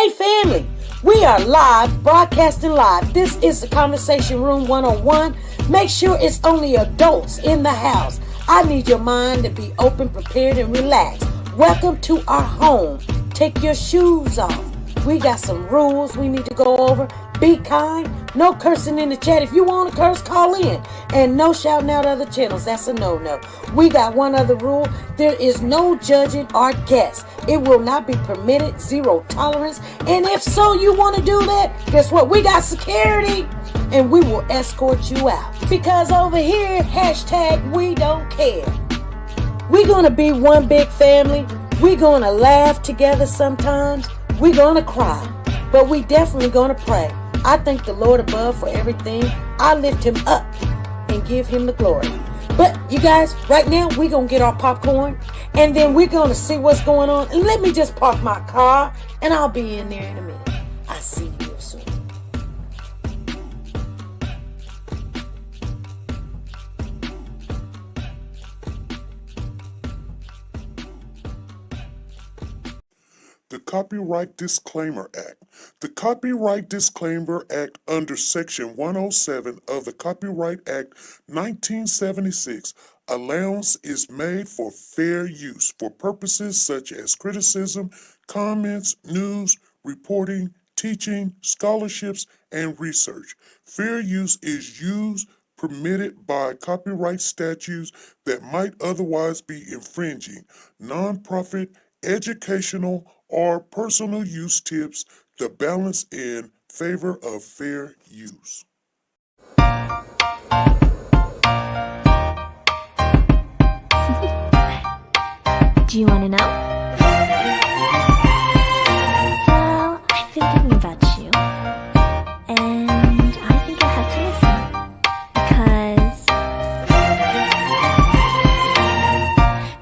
Hey family, we are live, broadcasting live. This is the Conversation Room 101. Make sure it's only adults in the house. I need your mind to be open, prepared, and relaxed. Welcome to our home. Take your shoes off. We got some rules we need to go over. Be kind. No cursing in the chat. If you want to curse, call in. And no shouting out other channels. That's a no-no. We got one other rule. There is no judging our guests. It will not be permitted. Zero tolerance. And if so, you want to do that, guess what? We got security. And we will escort you out. Because over here, hashtag we don't care. We're going to be one big family. We're going to laugh together sometimes. We're going to cry. But we definitely going to pray. I thank the Lord above for everything. I lift him up and give him the glory. But you guys, right now, we're going to get our popcorn. And then we're going to see what's going on. And let me just park my car. And I'll be in there in a minute. I'll see you real soon. The Copyright Disclaimer Act. The Copyright Disclaimer Act under Section 107 of the Copyright Act 1976, allowance is made for fair use for purposes such as criticism, comments, news, reporting, teaching, scholarships, and research. Fair use is used permitted by copyright statutes that might otherwise be infringing. Nonprofit, educational, or personal use tips the balance in favor of fair use. Do you want to know? Well, I've been thinking about you, and I think I have to listen, because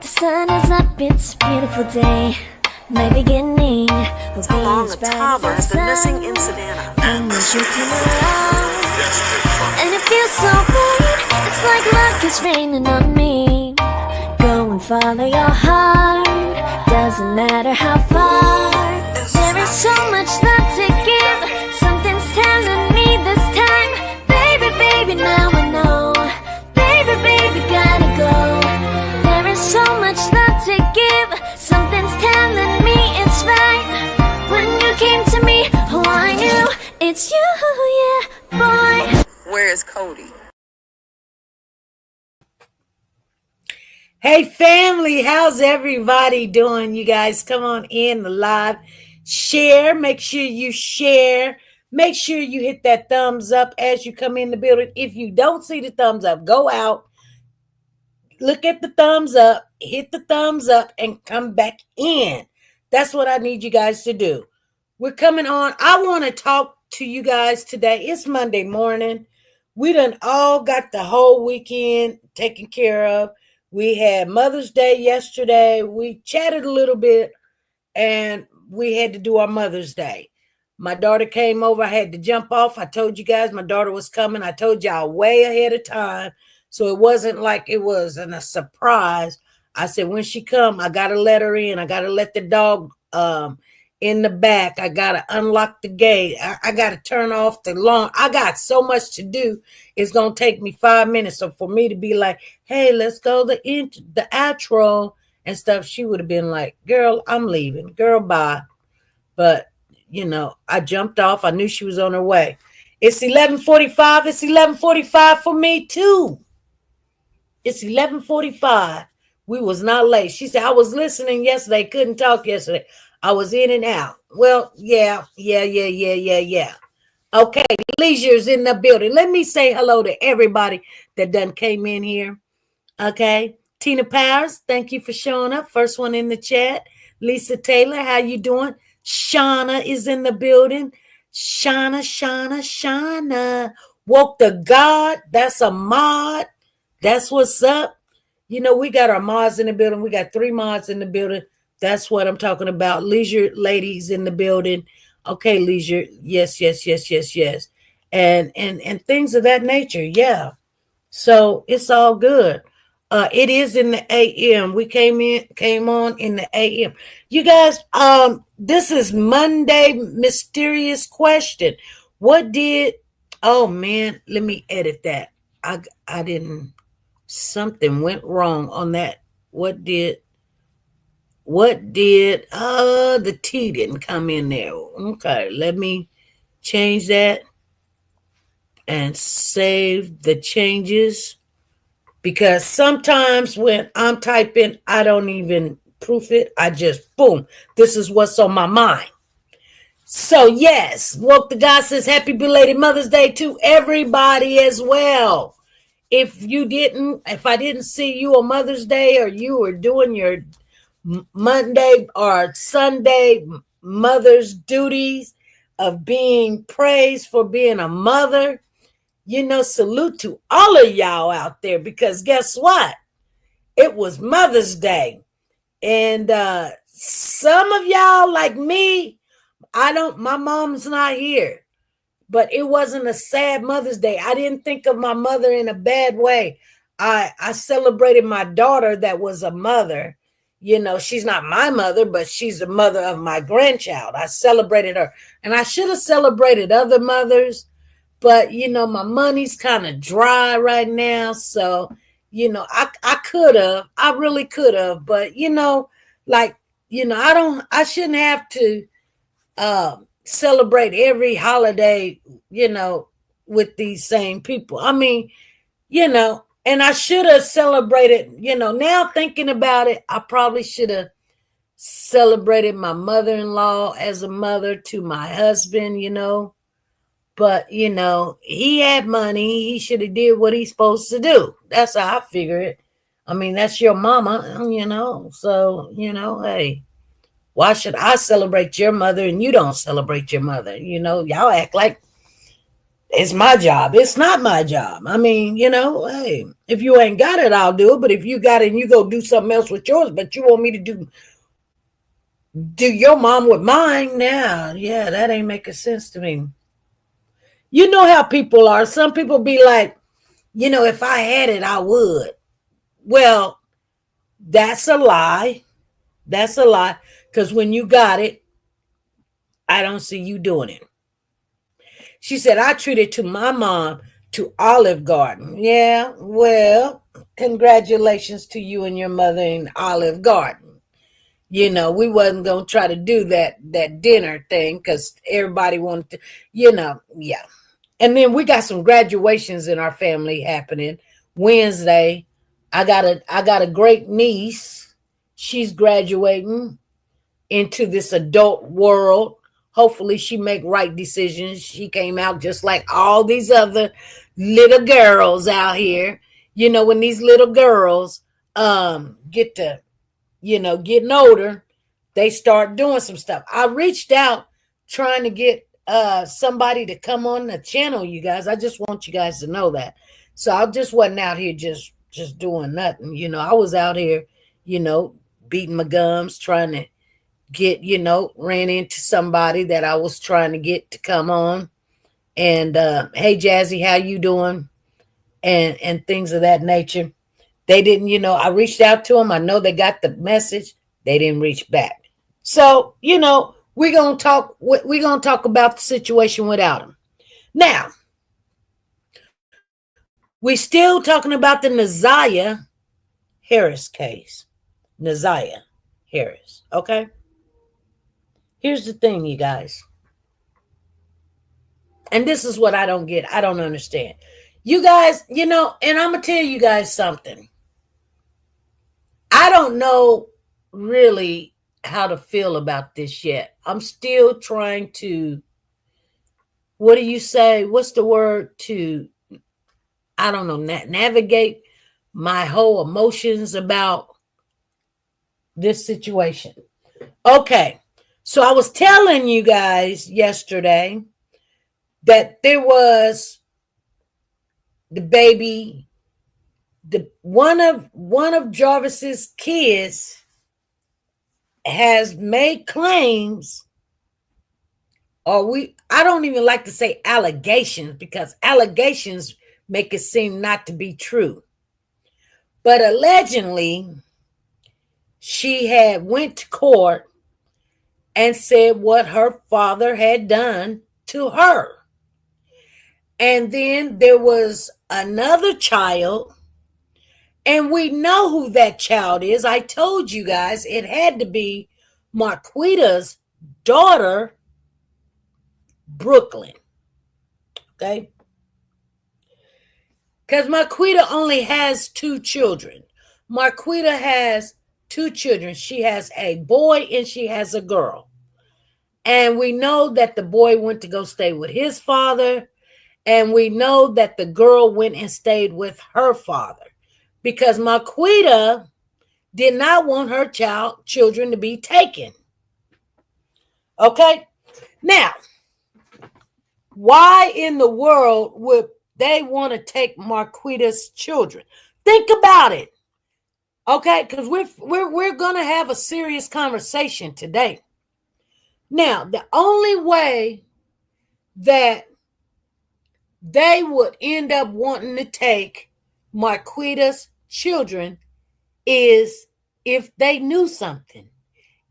the sun is up, it's a beautiful day. My beginning will be along the Tama, the missing in Savannah. And as you come around, and it feels so right, it's like luck is raining on me. Go and follow your heart, doesn't matter how far. There is so much love to give, something's telling me this time. Baby, baby, now I know. Baby, baby, gotta go. There is so much love to give, something's telling me it's right. When you came to me, oh, I knew it's you, yeah, boy. Where is Cody? Hey family, how's everybody doing? You guys come on in the live. Share, make sure you share. Make sure you hit that thumbs up as you come in the building. If you don't see the thumbs up, go out. Look at the thumbs up, hit the thumbs up, and come back in. That's what I need you guys to do. We're coming on. I want to talk to you guys today. It's Monday morning. We done all got the whole weekend taken care of. We had Mother's Day yesterday. We chatted a little bit, and we had to do our Mother's Day. My daughter came over. I had to jump off. I told you guys my daughter was coming. I told y'all way ahead of time. So it wasn't like it was a surprise. I said, when she come, I got to let her in. I got to let the dog in the back. I got to unlock the gate. I got to turn off the lawn. I got so much to do. It's going to take me 5 minutes. So for me to be like, hey, let's go the outro and stuff, she would have been like, girl, I'm leaving. Girl, bye. But, you know, I jumped off. I knew she was on her way. It's 11:45. It's 11:45 for me, too. It's 11:45. We was not late. She said, I was listening yesterday. Couldn't talk yesterday. I was in and out. Well, yeah. Okay, Leisure's in the building. Let me say hello to everybody that done came in here. Okay. Tina Powers, thank you for showing up. First one in the chat. Lisa Taylor, how you doing? Shauna is in the building. Shauna. Woke to God. That's a mod. That's what's up. You know, we got our mods in the building. We got 3 mods in the building. That's what I'm talking about. Leisure ladies in the building. Okay, Leisure. Yes. And things of that nature. Yeah. So it's all good. It is in the AM. We came on in the AM. You guys, this is Monday mysterious question. What did oh man, let me edit that. I didn't something went wrong on that. What did the T didn't come in there. Okay, let me change that and save the changes because sometimes when I'm typing, I don't even proof it. I just boom. This is what's on my mind. So yes, Woke the God says happy belated Mother's Day to everybody as well. If I didn't see you on Mother's Day or you were doing your Monday or Sunday mother's duties of being praised for being a mother, salute to all of y'all out there because guess what? It was Mother's Day. And some of y'all like me, my mom's not here, but it wasn't a sad Mother's Day. I didn't think of my mother in a bad way. I celebrated my daughter that was a mother. She's not my mother, but she's the mother of my grandchild. I celebrated her. And I should have celebrated other mothers, but my money's kind of dry right now. So, I could have, I really could have, but I shouldn't have to celebrate every holiday, with these same people. I mean, and I should have celebrated, now thinking about it, I probably should have celebrated my mother-in-law as a mother to my husband, but he had money. He should have did what he's supposed to do. That's how I figure it. I mean, that's your mama, so hey, why should I celebrate your mother and you don't celebrate your mother? Y'all act like it's my job. It's not my job. I mean, hey, if you ain't got it, I'll do it. But if you got it and you go do something else with yours, but you want me to do your mom with mine now, yeah, that ain't making sense to me. You know how people are. Some people be like, if I had it, I would. Well, that's a lie. That's a lie. Because when you got it, I don't see you doing it. She said, I treated to my mom to Olive Garden. Yeah, well, congratulations to you and your mother in Olive Garden. We wasn't going to try to do that dinner thing because everybody wanted to, yeah. And then we got some graduations in our family happening Wednesday. I got a great niece. She's graduating into this adult world. Hopefully she make right decisions. She came out just like all these other little girls out here. When these little girls get to, getting older, they start doing some stuff. I reached out trying to get somebody to come on the channel, you guys. I just want you guys to know that. So I just wasn't out here just doing nothing. I was out here, beating my gums, trying to get, ran into somebody that I was trying to get to come on. And hey Jazzy, how you doing? And things of that nature. They didn't, I reached out to them. I know they got the message. They didn't reach back. So, we're gonna talk about the situation without them. Now, we're still talking about the Naziah Harris case. Naziah Harris. Okay. Here's the thing, you guys. And this is what I don't get. I don't understand. You guys, and I'm gonna tell you guys something. I don't know really how to feel about this yet. I'm still trying to, what do you say? What's the word to, I don't know, navigate my whole emotions about this situation. Okay. So I was telling you guys yesterday that there was the baby, one of Jarvis's kids has made claims, I don't even like to say allegations because allegations make it seem not to be true. But allegedly, she had went to court and said what her father had done to her. And then there was another child, and we know who that child is. I told you guys it had to be Marquita's daughter, Brooklyn. Okay? Because Marquita only has 2 children. Marquita has 2 children. She has a boy and she has a girl. And we know that the boy went to go stay with his father. And we know that the girl went and stayed with her father. Because Marquita did not want her children to be taken. Okay? Now, why in the world would they want to take Marquita's children? Think about it. Okay, because we're gonna have a serious conversation today. Now, the only way that they would end up wanting to take Marquita's children is if they knew something,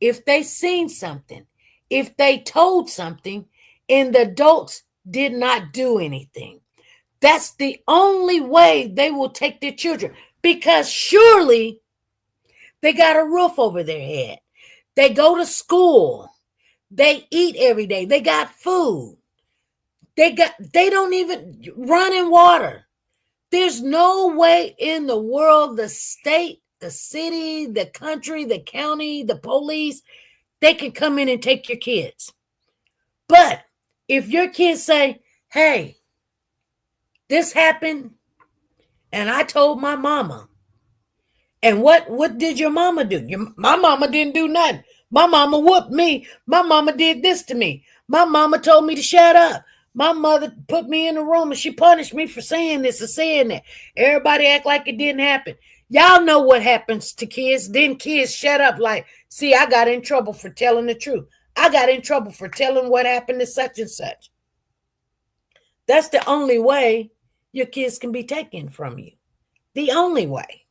if they seen something, if they told something, and the adults did not do anything. That's the only way they will take their children, because surely they got a roof over their head. They go to school. They eat every day. They got food. They don't even run in water. There's no way in the world the state, the city, the country, the county, the police, they can come in and take your kids. But if your kids say, hey, this happened and I told my mama, and what did your mama do? My mama didn't do nothing. My mama whooped me. My mama did this to me. My mama told me to shut up. My mother put me in the room and she punished me for saying this or saying that. Everybody act like it didn't happen. Y'all know what happens to kids. Then kids shut up like, see, I got in trouble for telling the truth. I got in trouble for telling what happened to such and such. That's the only way your kids can be taken from you. The only way.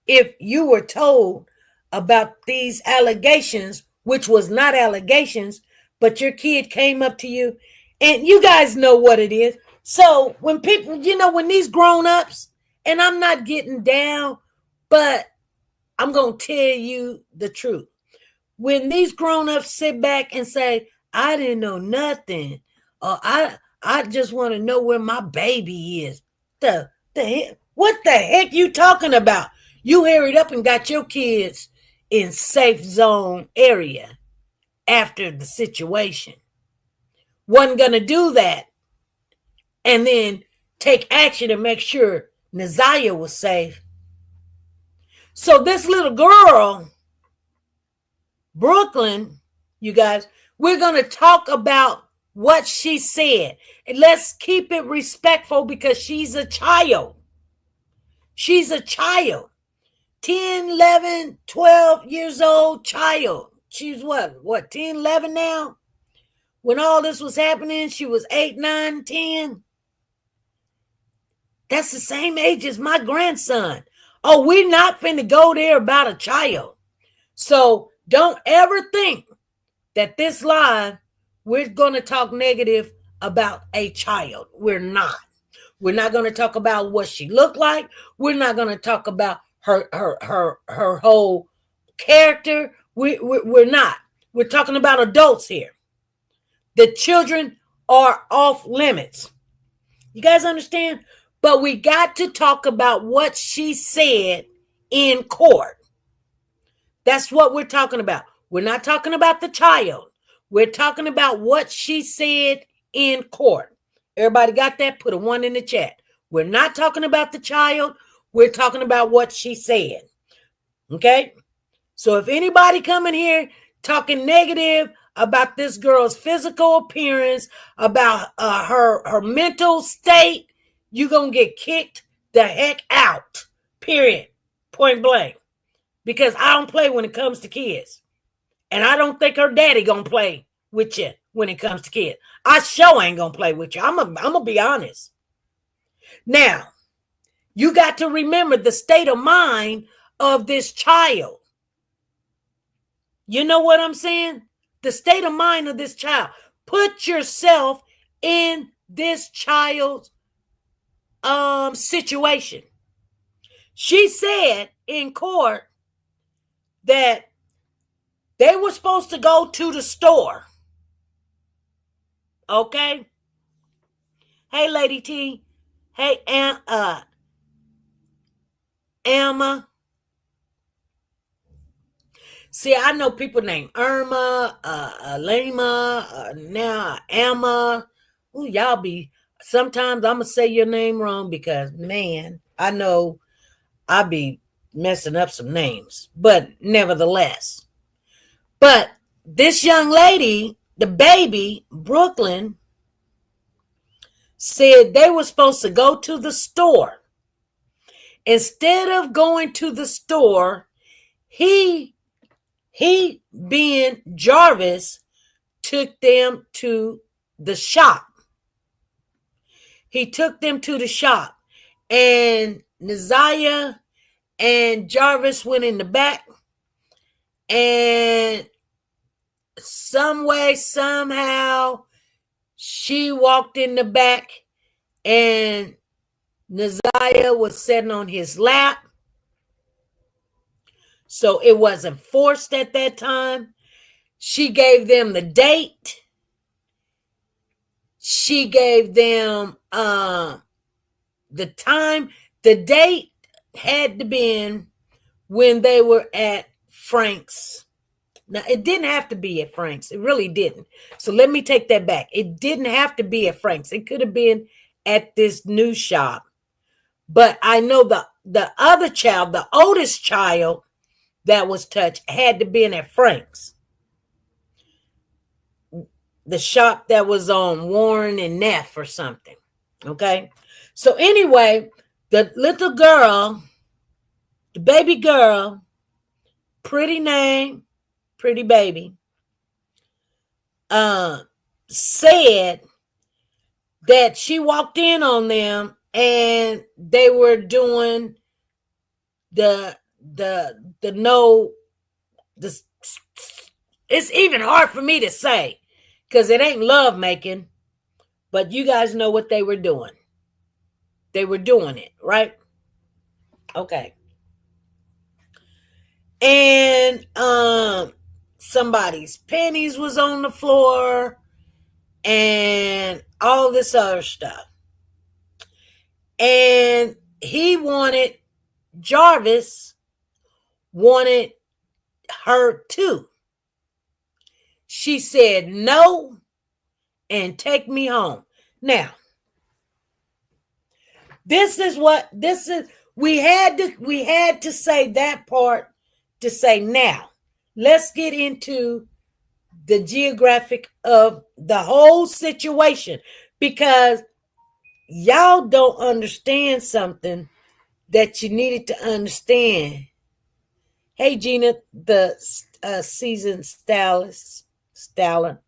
If you were told about these allegations, which was not allegations, but your kid came up to you, and you guys know what it is. So when people, when these grown-ups, and I'm not getting down, but I'm going to tell you the truth. When these grown-ups sit back and say, I didn't know nothing, or I just want to know where my baby is. What the heck you talking about? You hurried up and got your kids in safe zone area after the situation. Wasn't going to do that and then take action to make sure Naziah was safe. So this little girl, Brooklyn, you guys, we're going to talk about what she said. And let's keep it respectful because she's a child. She's a child. 10, 11, 12 years old child. She's what, 10, 11 now? When all this was happening, she was 8, 9, 10. That's the same age as my grandson. Oh, we're not finna go there about a child. So don't ever think that this live, we're going to talk negative about a child. We're not. We're not going to talk about what she looked like. We're not going to talk about her whole character. We're not. We're talking about adults here. The children are off limits. You guys understand? But we got to talk about what she said in court. That's what we're talking about. We're not talking about the child. We're talking about what she said in court. Everybody got that? Put a 1 in the chat. We're not talking about the child. We're talking about what she said. Okay? So if anybody coming here talking negative about this girl's physical appearance, about her mental state, you're going to get kicked the heck out. Period. Point blank. Because I don't play when it comes to kids. And I don't think her daddy going to play with you when it comes to kids. I sure ain't going to play with you. I'm going to be honest. Now, You got to remember the state of mind of this child. You know what I'm saying? The state of mind of this child. Put yourself in this child's situation. She said in court that they were supposed to go to the store. Okay? Hey, Lady T. Hey, Emma. See, I know people named Irma, Lima, now Emma. Ooh, y'all be, sometimes I'm going to say your name wrong because, man, I know I be messing up some names. But nevertheless. But this young lady, the baby, Brooklyn, said they were supposed to go to the store. Instead of going to the store, he being Jarvis, took them to the shop. He took them to the shop. And Naziah and Jarvis went in the back. And some way, somehow, she walked in the back. And Naziah was sitting on his lap. So it wasn't forced at that time. She gave them the date. She gave them the time. The date had to be when they were at Frank's. Now, it didn't have to be at Frank's. It really didn't. So let me take that back. It didn't have to be at Frank's. It could have been at this new shop. But I know the other child, the oldest child that was touched, had to be at Frank's. The shop that was on Warren and Neff or something. Okay. So anyway, the little girl, the baby girl, pretty name, pretty baby, said that she walked in on them and they were doing it's even hard for me to say because it ain't love making, but you guys know what they were doing. They were doing it, right? Okay. And somebody's panties was on the floor and all this other stuff. And Jarvis wanted her too. She said no and take me home. Now, we had to say that part to say now. Let's get into the geographic of the whole situation because y'all don't understand something that you needed to understand. Hey, Gina, the seasoned styler.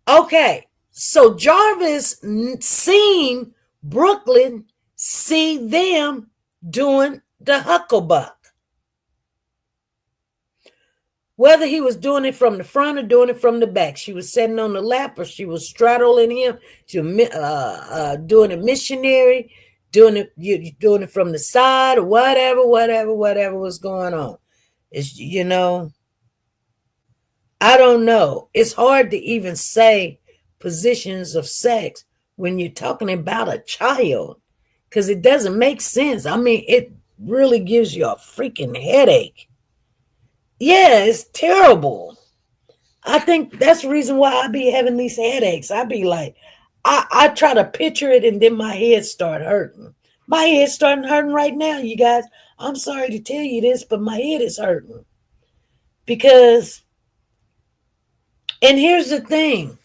Okay, so Jarvis seen Brooklyn see them doing the hucklebuck. Whether he was doing it from the front or doing it from the back, she was sitting on the lap or she was straddling him. She was doing a missionary, doing it from the side or whatever was going on. It's, I don't know. It's hard to even say positions of sex when you're talking about a child because it doesn't make sense. I mean, it really gives you a freaking headache. Yeah, it's terrible. I think that's the reason why I be having these headaches. I be like, I try to picture it and then my head start hurting. My head's starting hurting right now, you guys. I'm sorry to tell you this, but my head is hurting. Because, and here's the thing.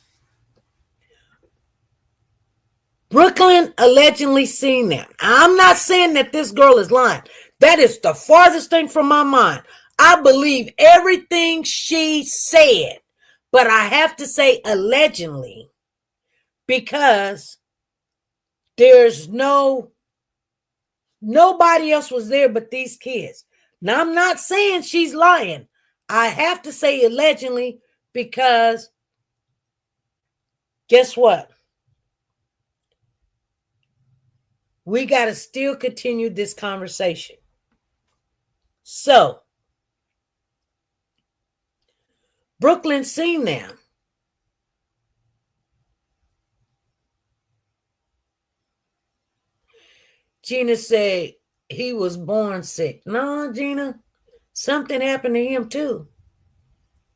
Brooklyn allegedly seen them. I'm not saying that this girl is lying. That is the farthest thing from my mind. I believe everything she said, but I have to say allegedly because There's nobody else was there but these kids. Now, I'm not saying she's lying. I have to say allegedly because guess what? We got to still continue this conversation. So, Brooklyn seen them. Gina said he was born sick. No, Gina, something happened to him too.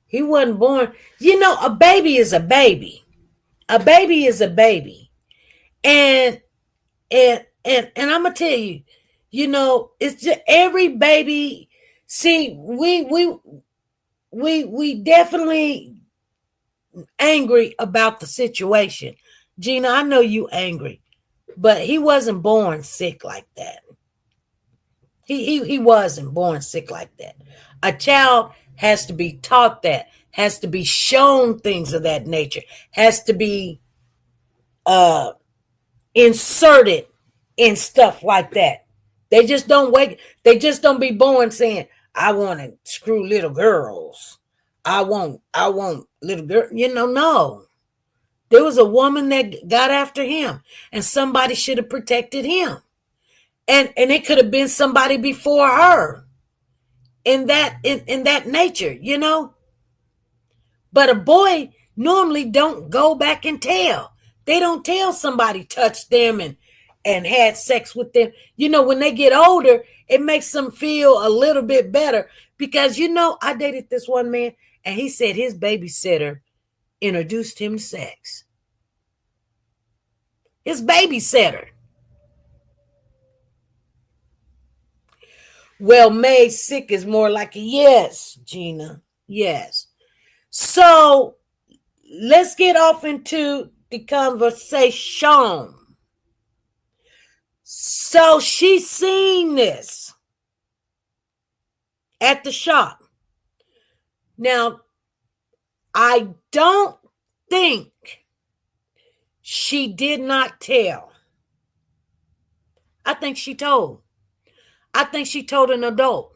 He wasn't born. You know, a baby is a baby. A baby is a baby. And I'm gonna tell you, you know, it's just every baby. See, we definitely angry about the situation. Gina, I know you angry, but he wasn't born sick like that. He wasn't born sick like that. A child has to be taught that, has to be shown things of that nature, has to be inserted in stuff like that. They just don't be born saying, I want to screw little girls. I want little girl. You know, no. There was a woman that got after him, and somebody should have protected him. And it could have been somebody before her in that nature, you know. But a boy normally don't go back and tell. They don't tell somebody touched them and had sex with them. You know, when they get older, it makes them feel a little bit better because, you know, I dated this one man and he said his babysitter introduced him to sex. His babysitter. Well, made sick is more like a yes, Gina. Yes. So let's get off into the conversation. So she's seen this at the shop. Now, I don't think she did not tell. I think she told. I think she told an adult.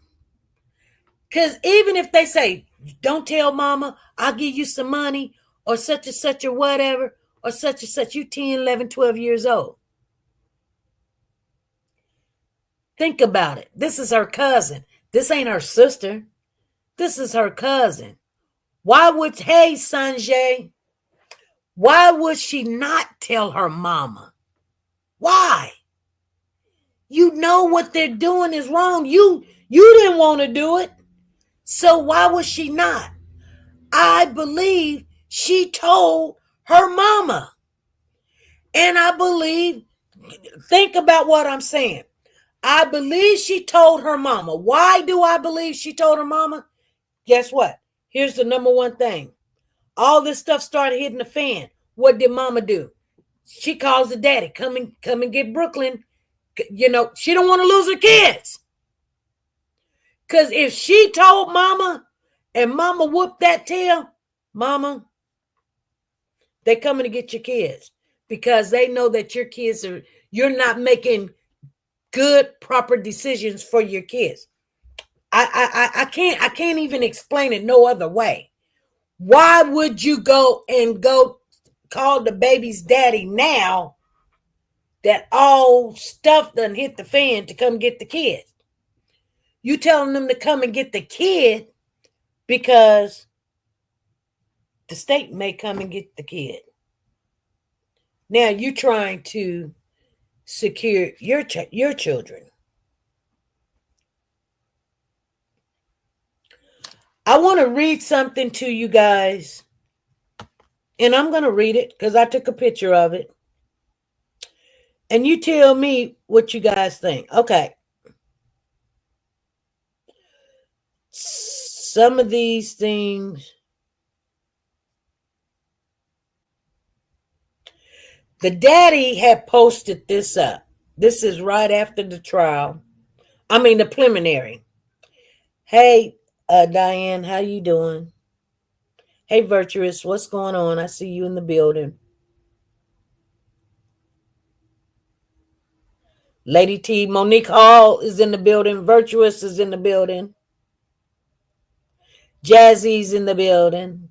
Because even if they say, don't tell mama, I'll give you some money, or such and such or whatever, or such and such, you 10, 11, 12 years old. Think about it. This is her cousin. This ain't her sister. This is her cousin. Hey, Sanjay, why would she not tell her mama? Why? You know what they're doing is wrong. You didn't want to do it. So why was she not? I believe she told her mama. And I believe, think about what I'm saying. I believe she told her mama. Why do I believe she told her mama? Guess what? Here's the number one thing. All this stuff started hitting the fan. What did mama do? She calls the daddy. Come and get Brooklyn. You know, she don't want to lose her kids. Because if she told mama and mama whooped that tail, mama, they coming to get your kids. Because they know that your kids you're not making good, proper decisions for your kids. I can't even explain it no other way. Why would you go call the baby's daddy now that all stuff done hit the fan to come get the kid? You telling them to come and get the kid because the state may come and get the kid. Now you trying to secure your children. I want to read something to you guys. And I'm going to read it because I took a picture of it. And you tell me what you guys think. Okay. Some of these things. The daddy had posted this up. This is right after the trial. I mean, the preliminary. Hey, Diane, how you doing? Hey, Virtuous, what's going on? I see you in the building. Lady T, Monique Hall is in the building. Virtuous is in the building. Jazzy's in the building.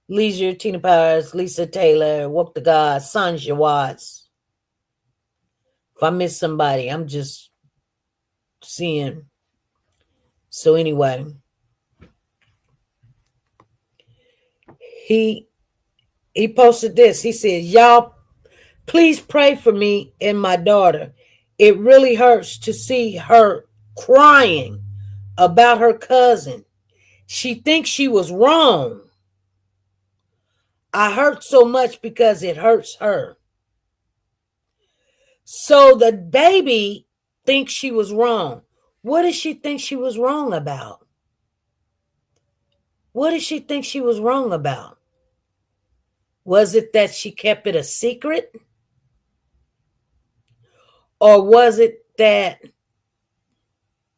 Leisure, Tina Powers, Lisa Taylor, Walk the God, Sanja Watts. If I miss somebody, I'm just seeing. So anyway, he posted this. He said, y'all, please pray for me and my daughter. It really hurts to see her crying about her cousin. She thinks she was wrong. I hurt so much because it hurts her. So the baby thinks she was wrong. What does she think she was wrong about? What did she think she was wrong about? Was it that she kept it a secret? Or was it that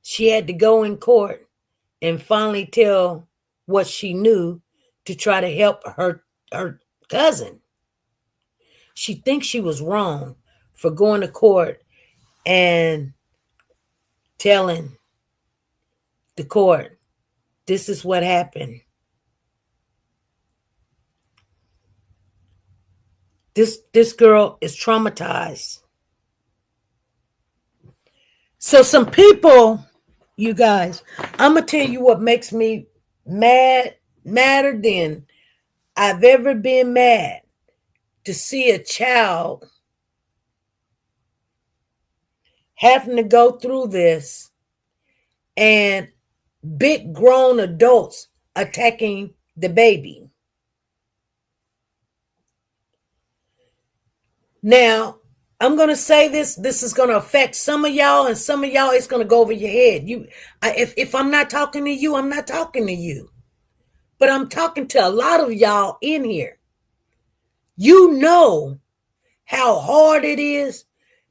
she had to go in court and finally tell what she knew to try to help her cousin? She thinks she was wrong for going to court and telling the court, this is what happened. This girl is traumatized. So some people, you guys, I'm going to tell you what makes me madder than I've ever been mad, to see a child having to go through this and big grown adults attacking the baby. Now, I'm going to say this is going to affect some of y'all, and some of y'all it's going to go over your head. If I'm not talking to you, I'm not talking to you. But I'm talking to a lot of y'all in here. You know how hard it is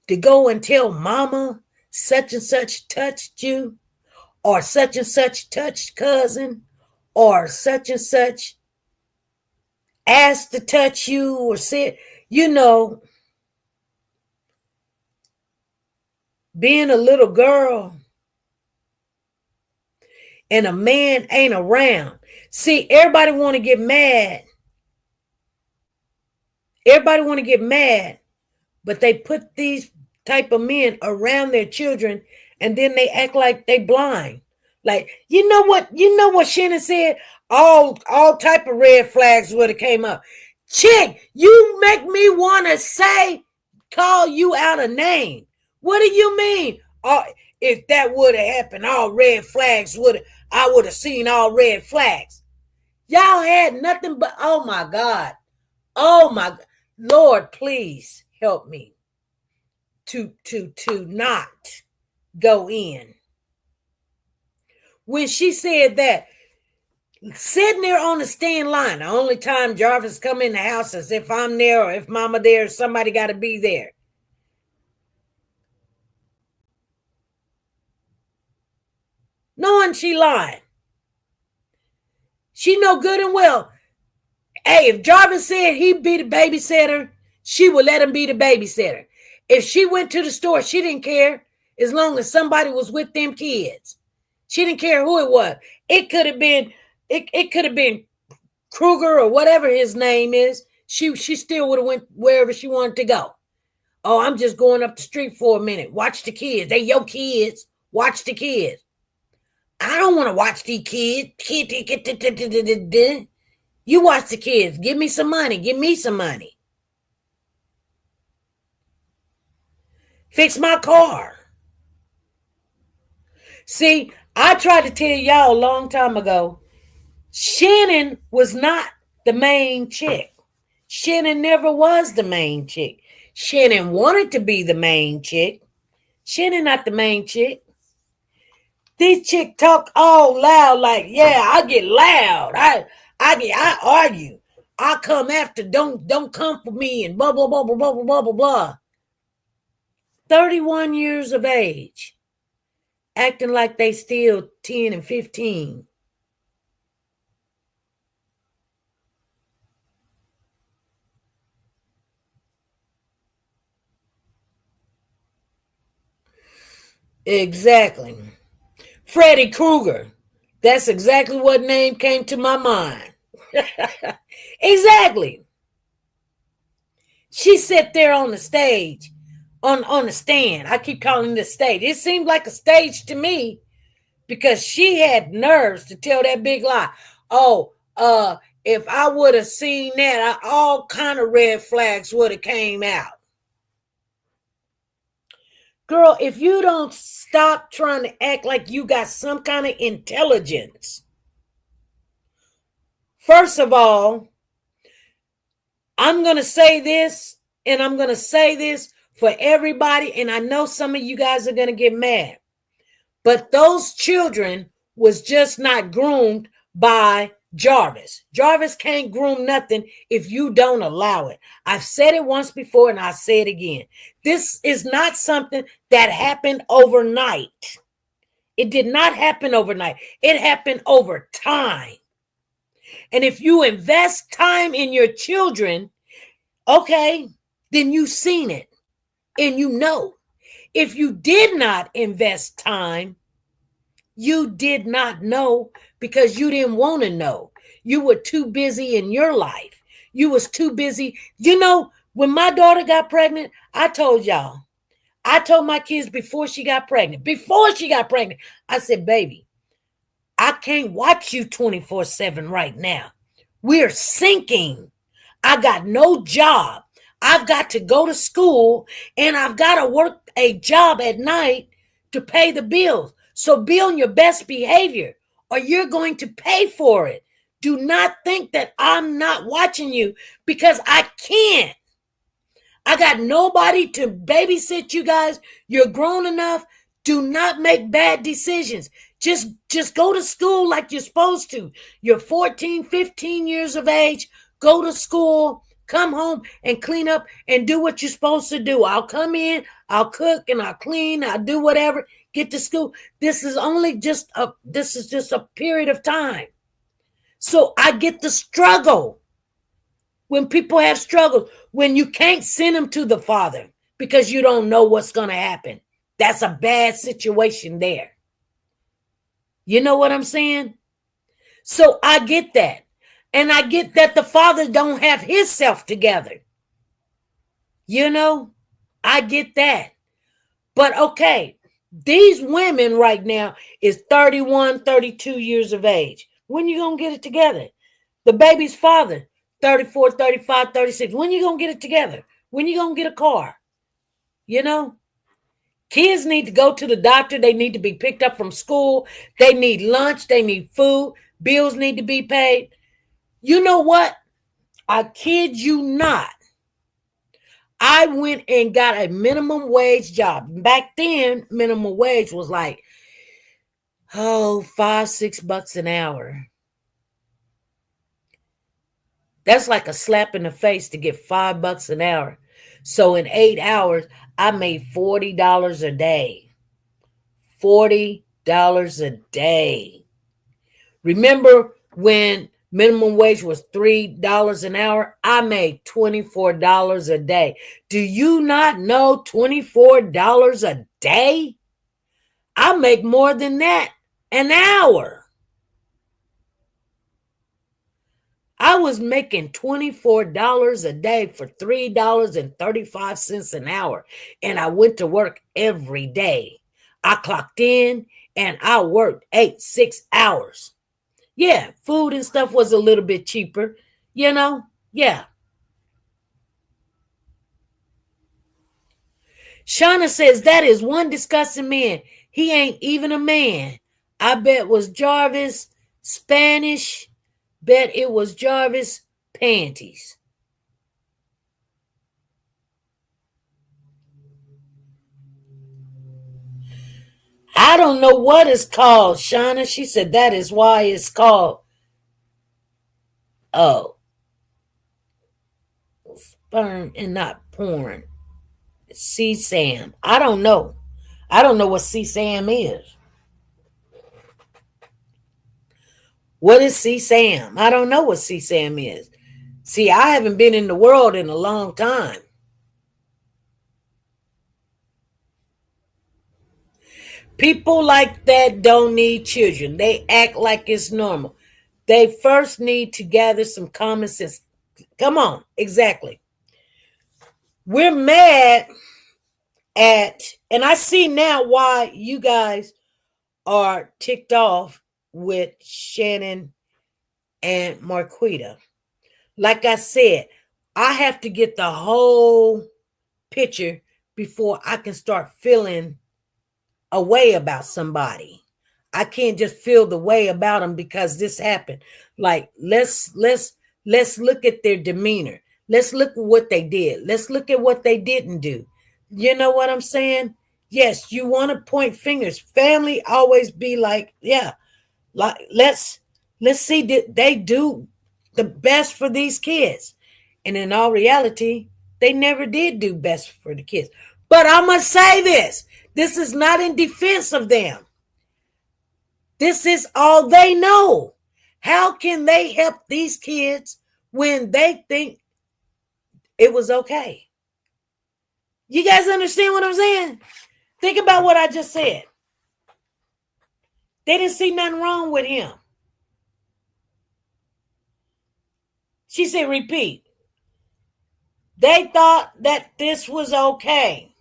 to go and tell mama such and such touched you, or such and such touched cousin, or such and such asked to touch you, or said, being a little girl and a man ain't around. See, everybody want to get mad. Everybody want to get mad, but they put these type of men around their children, and then they act like they blind. Like, you know what Shannon said? All type of red flags would have came up. Chick, you make me want to call you out a name. What do you mean? If that would have happened, all red flags I would have seen all red flags. Y'all had nothing but, oh my God. Oh my Lord, please help me to not go in. When she said that, sitting there on the stand line, the only time Jarvis come in the house is if I'm there, or if mama there, somebody got to be there. Knowing she lying. She know good and well. Hey, if Jarvis said he'd be the babysitter, she would let him be the babysitter. If she went to the store, she didn't care as long as somebody was with them kids. She didn't care who it was. It could have been Kruger or whatever his name is. She still would have went wherever she wanted to go. Oh, I'm just going up the street for a minute. Watch the kids. They your kids. Watch the kids. I don't want to watch these kids. You watch the kids. Give me some money. Give me some money. Fix my car. See, I tried to tell y'all a long time ago, Shannon was not the main chick. Shannon never was the main chick. Shannon wanted to be the main chick. Shannon not the main chick. These chicks talk all loud like, yeah, I get loud. I argue. I come after, don't come for me, and blah, blah, blah, blah, blah, blah, blah, blah. 31 years of age, acting like they still 10 and 15. Exactly. Freddy Krueger. That's exactly what name came to my mind. Exactly. She sat there on the stage, on the stand. I keep calling it a stage. It seemed like a stage to me because she had nerves to tell that big lie. Oh, if I would have seen that, all kind of red flags would have came out. Girl, if you don't stop trying to act like you got some kind of intelligence, first of all, I'm going to say this, and I'm going to say this for everybody, and I know some of you guys are going to get mad, but those children was just not groomed by Jarvis. Jarvis can't groom nothing if you don't allow it. I've said it once before, and I'll say it again. This is not something that happened overnight. It did not happen overnight. It happened over time. And if you invest time in your children, okay, then you've seen it and you know. If you did not invest time, you did not know because you didn't want to know. You were too busy in your life. You was too busy. You know, when my daughter got pregnant, I told y'all, I told my kids before she got pregnant, I said, baby, I can't watch you 24/7 right now. We're sinking. I got no job. I've got to go to school and I've got to work a job at night to pay the bills. So be on your best behavior or you're going to pay for it. Do not think that I'm not watching you because I can't. I got nobody to babysit you guys. You're grown enough. Do not make bad decisions. Just go to school like you're supposed to. You're 14, 15 years of age. Go to school, come home and clean up and do what you're supposed to do. I'll come in, I'll cook and I'll clean, I'll do whatever, get to school. This is just a period of time. So I get the struggle. When people have struggles, when you can't send them to the Father because you don't know what's going to happen. That's a bad situation there. You know what I'm saying? So I get that. And I get that the Father don't have himself together. You know, I get that. But okay, these women right now is 31, 32 years of age. When you going to get it together? The baby's father, 34, 35, 36. When you going to get it together? When you going to get a car? You know? Kids need to go to the doctor. They need to be picked up from school. They need lunch. They need food. Bills need to be paid. You know what? I kid you not. I went and got a minimum wage job. Back then, minimum wage was like, $5, $6 an hour. That's like a slap in the face to get $5 an hour. So in 8 hours, I made $40 a day. $40 a day. Remember when minimum wage was $3 an hour? I made $24 a day. Do you not know $24 a day? I make more than that an hour. I was making $24 a day for $3.35 an hour. And I went to work every day. I clocked in and I worked 6 hours. Yeah, food and stuff was a little bit cheaper, you know? Yeah. Shauna says, that is one disgusting man. He ain't even a man. I bet was Jarvis Spanish. Bet it was Jarvis panties. I don't know what it's called, Shauna. She said that is why it's called, sperm and not porn. C-SAM. I don't know. I don't know what C-SAM is. What is C-SAM? I don't know what C-SAM is. See, I haven't been in the world in a long time. People like that don't need children. They act like it's normal. They first need to gather some common sense. Come on, exactly. We're mad at, and I see now why you guys are ticked off with Shannon and Marquita. Like I said, I have to get the whole picture before I can start feeling a way about somebody. I can't just feel the way about them because this happened. Like let's look at their demeanor. Let's look at what they did. Let's look at what they didn't do. You know what I'm saying? Yes, you want to point fingers. Family always be like, yeah, like let's see did they do the best for these kids. And in all reality, they never did do best for the kids. But I must say this. This is not in defense of them. This is all they know. How can they help these kids when they think it was okay? You guys understand what I'm saying? Think about what I just said. They didn't see nothing wrong with him. She said, repeat. They thought that this was okay.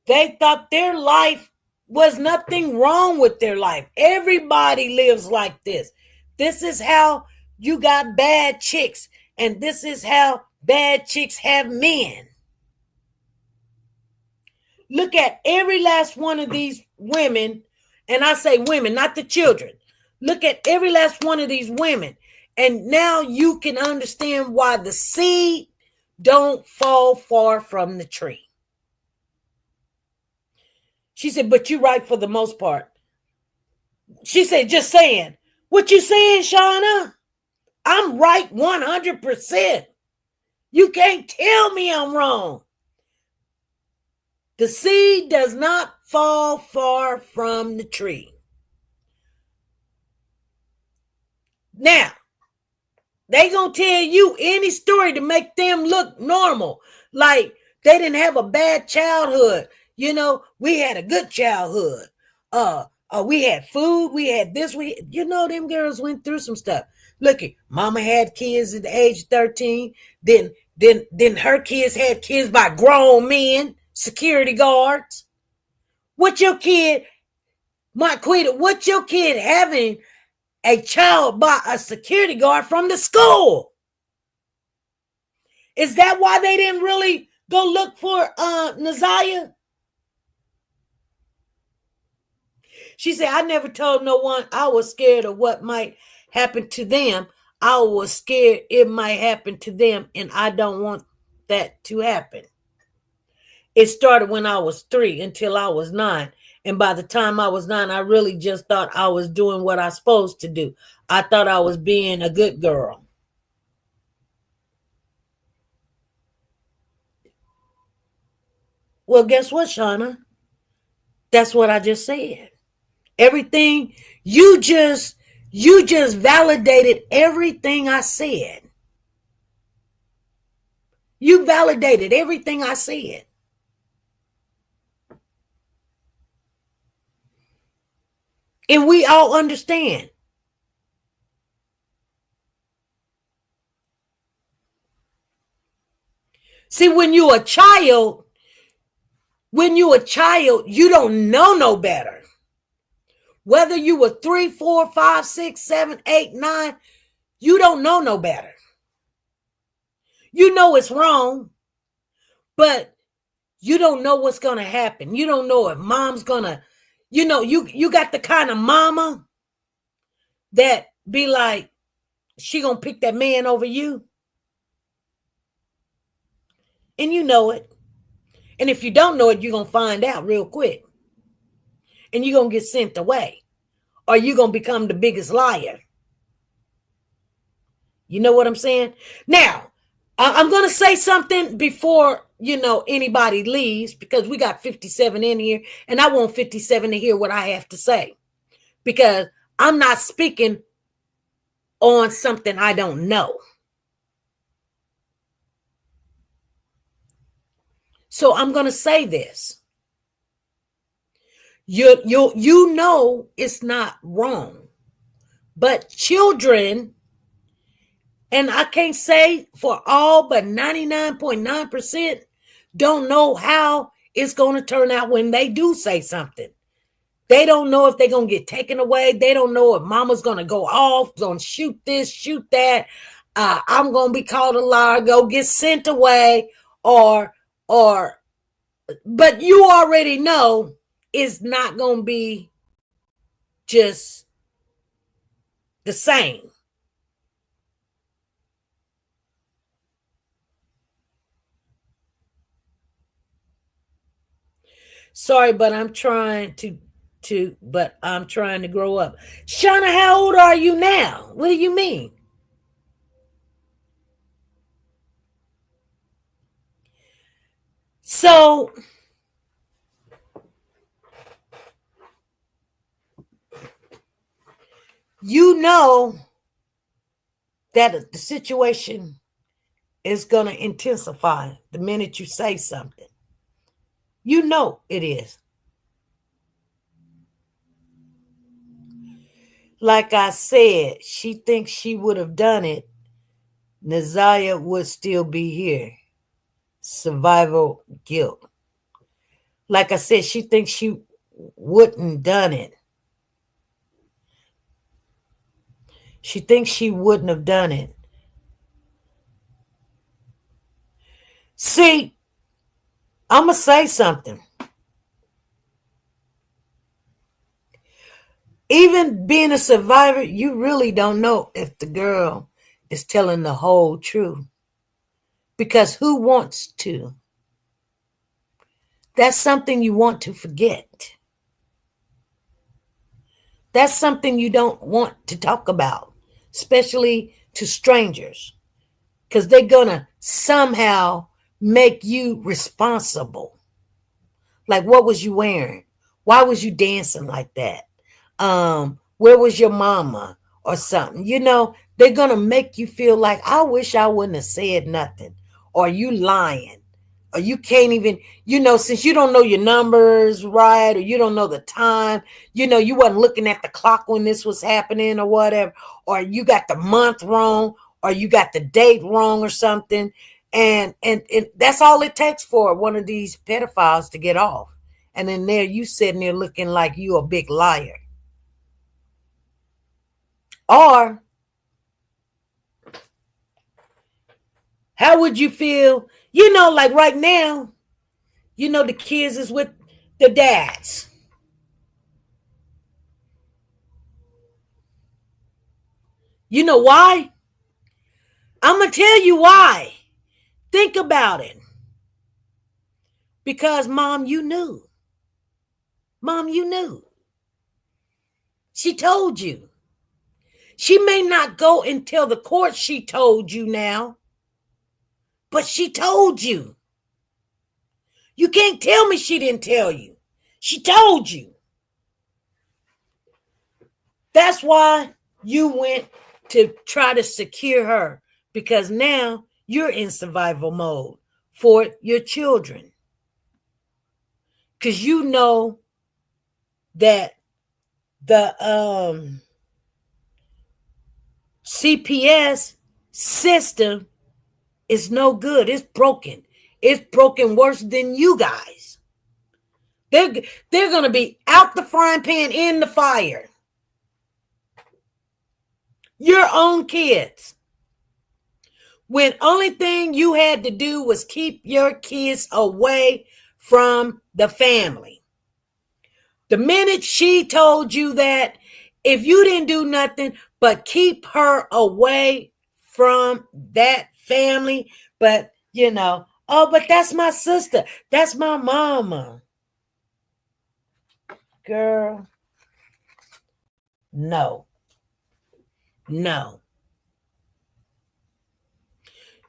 They thought their life was nothing wrong with their life. Everybody lives like this. This is how you got bad chicks, and this is how bad chicks have men. Look at every last one of these women, and I say women, not the children. Look at every last one of these women, and now you can understand why the seed don't fall far from the tree. She said, but you're right for the most part. She said, just saying. What you saying, Shauna? I'm right 100%. You can't tell me I'm wrong. The seed does not fall far from the tree. Now, they gonna tell you any story to make them look normal. Like they didn't have a bad childhood. You know, we had a good childhood. We had food, we had this, them girls went through some stuff. Look at mama had kids at the age of 13, then her kids had kids by grown men, security guards. What your kid, Marquita, what your kid having a child by a security guard from the school? Is that why they didn't really go look for Naziah? She said, I never told no one I was scared of what might happen to them. I was scared it might happen to them, and I don't want that to happen. It started when I was 3 until I was 9. And by the time I was 9, I really just thought I was doing what I was supposed to do. I thought I was being a good girl. Well, guess what, Shauna? That's what I just said. Everything you just validated everything I said. You validated everything I said. And we all understand. See, when you're a child, you don't know no better. Whether you were 3, 4, 5, 6, 7, 8, 9, you don't know no better. You know it's wrong, but you don't know what's going to happen. You don't know if mom's going to, you got the kind of mama that be like, she going to pick that man over you. And you know it. And if you don't know it, you're going to find out real quick. And you're going to get sent away. Or you're going to become the biggest liar. You know what I'm saying? Now, I'm going to say something before, anybody leaves, because we got 57 in here, and I want 57 to hear what I have to say, because I'm not speaking on something I don't know. So I'm going to say this. You know it's not wrong. But children, and I can't say for all, but 99.9% don't know how it's going to turn out when they do say something. They don't know if they're going to get taken away. They don't know if mama's going to go off, going to shoot this, shoot that. I'm going to be called a liar, go get sent away, or, but you already know it's not going to be just the same. Sorry, but I'm trying to grow up. Shauna, how old are you now? What do you mean? So you know that the situation is going to intensify the minute you say something. You know it is. Like I said, she thinks she would have done it. Nazaya would still be here. Survival guilt. Like I said, she thinks she wouldn't done it. She thinks she wouldn't have done it. See, I'm going to say something. Even being a survivor, you really don't know if the girl is telling the whole truth. Because who wants to? That's something you want to forget. That's something you don't want to talk about, especially to strangers, because they're going to somehow make you responsible. Like, what was you wearing? Why was you dancing like that? Where was your mama or something? You know, they're going to make you feel like, I wish I wouldn't have said nothing. Or you lying. Or you can't even, you know, since you don't know your numbers right, or you don't know the time, you know, you wasn't looking at the clock when this was happening or whatever, or you got the month wrong, or you got the date wrong or something. And that's all it takes for one of these pedophiles to get off. And then there you sitting there looking like you a big liar. Or how would you feel? You know, like right now, you know, the kids is with the dads. You know why? I'm going to tell you why. Think about it. Because mom, you knew. Mom, you knew. She told you. She may not go and tell the court she told you now, but she told you. You can't tell me she didn't tell you. She told you. That's why you went to try to secure her, because now you're in survival mode for your children. Because you know that the CPS system is no good. It's broken. It's broken worse than you guys. They're going to be out the frying pan in the fire. Your own kids. When only thing you had to do was keep your kids away from the family. The minute she told you that, if you didn't do nothing but keep her away from that family, but you know, oh, but that's my sister. That's my mama. Girl, no. No.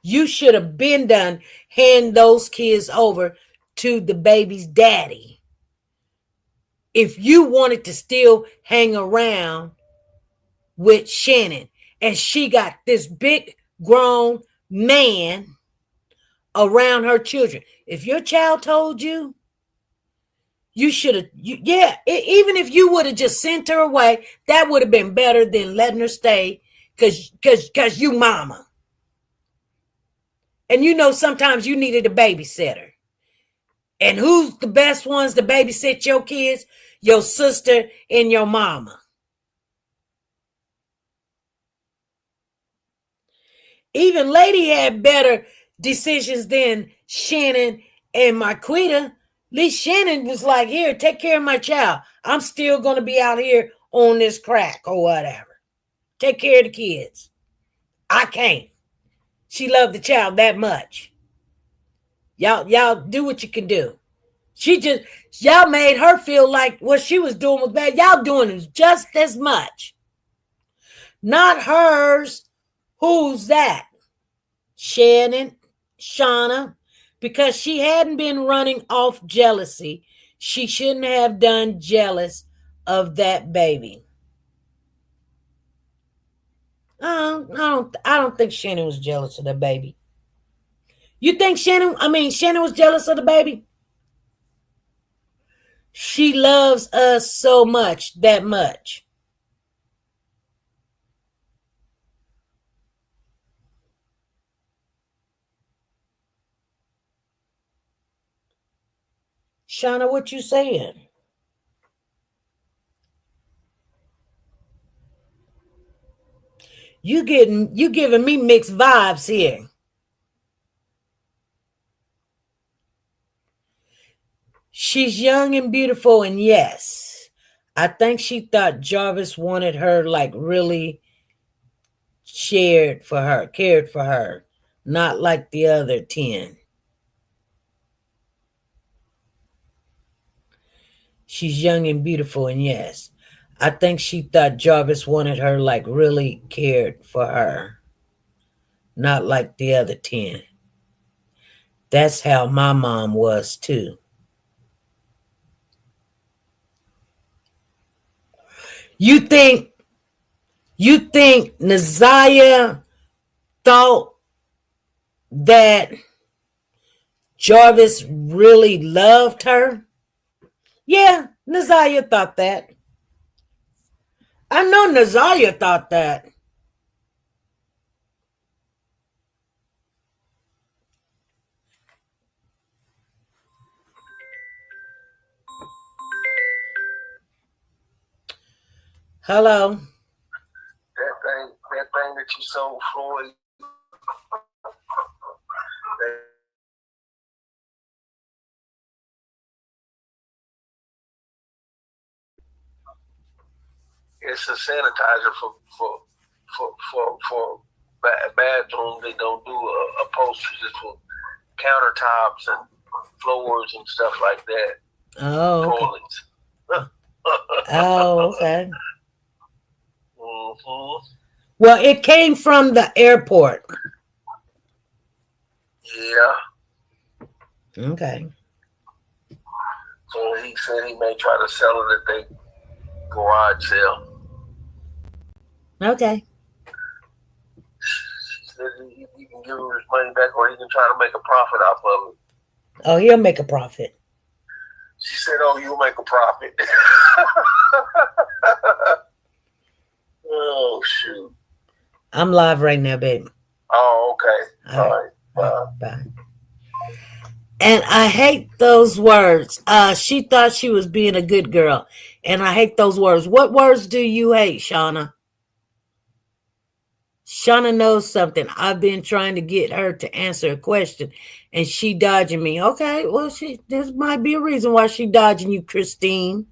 You should have been done hand those kids over to the baby's daddy. If you wanted to still hang around with Shannon, and she got this big grown man around her children. If your child told you, You should have, yeah, even if you would have just sent her away, that would have been better than letting her stay because you mama. And you know, sometimes you needed a babysitter. And who's the best ones to babysit your kids? Your sister and your mama. Even Lady had better decisions than Shannon and Marquita. At least Shannon was like, here, take care of my child. I'm still going to be out here on this crack or whatever. Take care of the kids. I can't. She loved the child that much. Y'all do what you can do. Y'all made her feel like what she was doing was bad. Y'all doing it just as much. Not hers. Who's that? Shannon, Shauna, because she hadn't been running off jealousy. She shouldn't have done jealous of that baby. I don't think Shannon was jealous of the baby. You think Shannon was jealous of the baby? She loves us so much, that much. Shauna, what you saying? You giving me mixed vibes here. She's young and beautiful, and yes, I think she thought Jarvis wanted her, like, really cared for her, not like the other 10. She's young and beautiful, and yes, I think she thought Jarvis wanted her, like, really cared for her, not like the other 10. That's how my mom was too. You think Naziah thought that Jarvis really loved her? Yeah, Naziah thought that. I know Naziah thought that. Hello. That thing that you sold Floyd. It's a sanitizer for bathrooms. They don't do upholstery, just for countertops and floors and stuff like that. Oh, okay. Toilets. Oh, okay. Mm-hmm. Well, it came from the airport. Yeah. Okay. So he said he may try to sell it at the garage sale. Okay. He said he can give him his money back, or he can try to make a profit off of it. Oh, he'll make a profit. She said, "Oh, you'll make a profit." Oh, shoot. I'm live right now, baby. Oh, okay. All right. Bye. And I hate those words. She thought she was being a good girl. And I hate those words. What words do you hate, Shauna? Shauna knows something. I've been trying to get her to answer a question, and she dodging me. Okay, well, this might be a reason why she dodging you, Christine.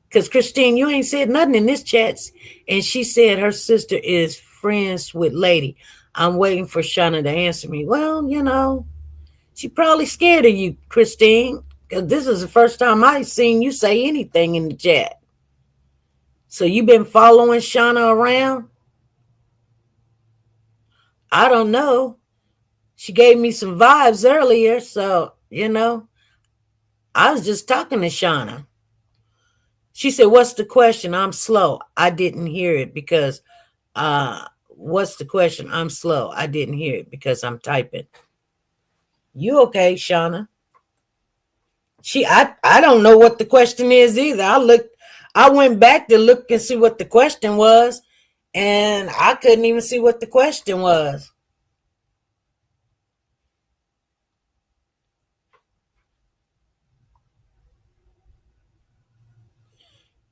Because, Christine, you ain't said nothing in this chat. And she said her sister is friends with Lady. I'm waiting for Shauna to answer me. Well, you know, she probably scared of you, Christine, because this is the first time I've seen you say anything in the chat. So you've been following Shauna around? I don't know. She gave me some vibes earlier, so, you know, I was just talking to Shauna. She said, what's the question? I'm slow. I didn't hear it because, what's the question? I'm slow. I didn't hear it because I'm typing. You okay, Shauna? I don't know what the question is either. I went back to look and see what the question was, and I couldn't even see what the question was.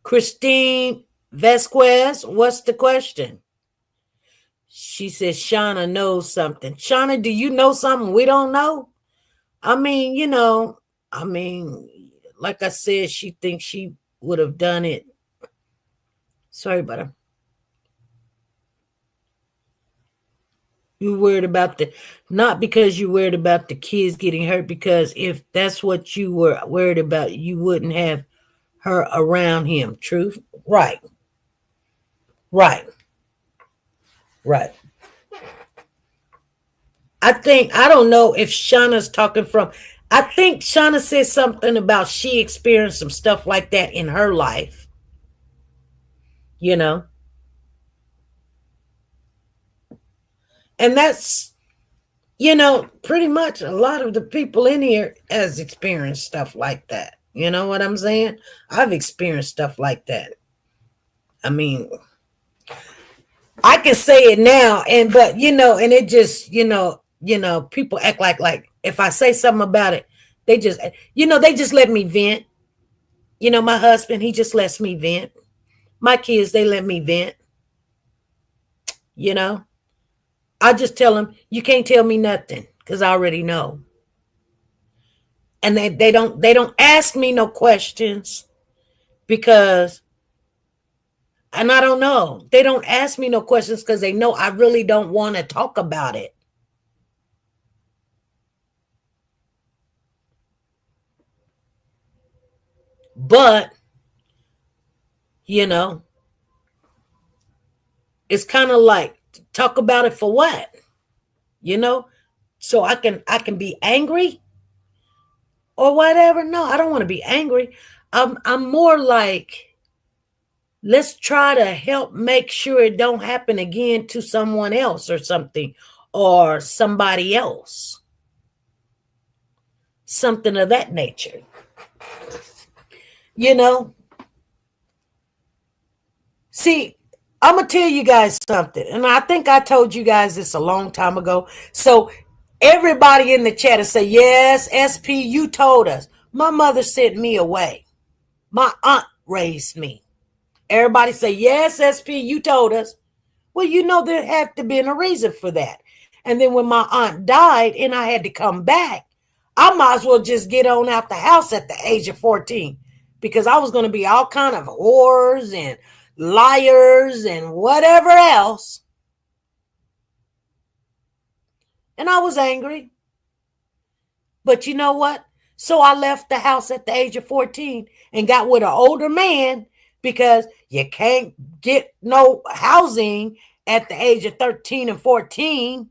Christine Vasquez, what's the question? She says Shauna knows something. Shauna, do you know something we don't know? I mean, like I said, she thinks she would have done it. Sorry about her. You worried about not because you worried about the kids getting hurt, because if that's what you were worried about, you wouldn't have her around him. Truth? Right. Right. Right. I don't know if Shauna's talking from, I think Shauna said something about she experienced some stuff like that in her life. You know? And that's, pretty much a lot of the people in here has experienced stuff like that. You know what I'm saying? I've experienced stuff like that. I mean, I can say it now, but and it just, people act like if I say something about it, they just, they just let me vent. My husband, he just lets me vent. My kids, they let me vent. I just tell them, you can't tell me nothing because I already know. And they don't ask me no questions because, and I don't know. They don't ask me no questions because they know I really don't want to talk about it. But, it's kind of like, talk about it for what? So I can be angry or whatever. No, I don't want to be angry. I'm more like, let's try to help make sure it don't happen again to someone else or something, or somebody else. Something of that nature. See, I'm going to tell you guys something. And I think I told you guys this a long time ago. So everybody in the chat will say, yes, SP, you told us. My mother sent me away. My aunt raised me. Everybody say, yes, SP, you told us. Well, there had to be a reason for that. And then when my aunt died and I had to come back, I might as well just get on out the house at the age of 14, because I was going to be all kind of whores and liars and whatever else. And I was angry. But you know what? So I left the house at the age of 14 and got with an older man, because you can't get no housing at the age of 13 and 14.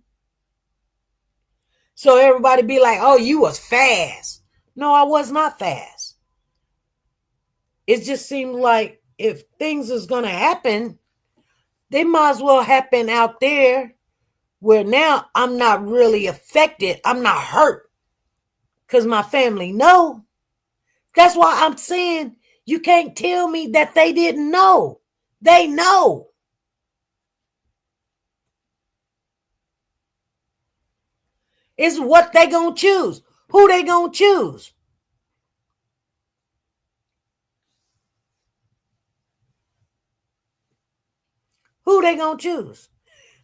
So everybody be like, oh, you was fast. No, I was not fast. It just seemed like if things is going to happen, they might as well happen out there where now I'm not really affected. I'm not hurt because my family know. That's why I'm saying you can't tell me that they didn't know. They know. It's what they gonna choose. Who they gonna choose? Who they gonna choose?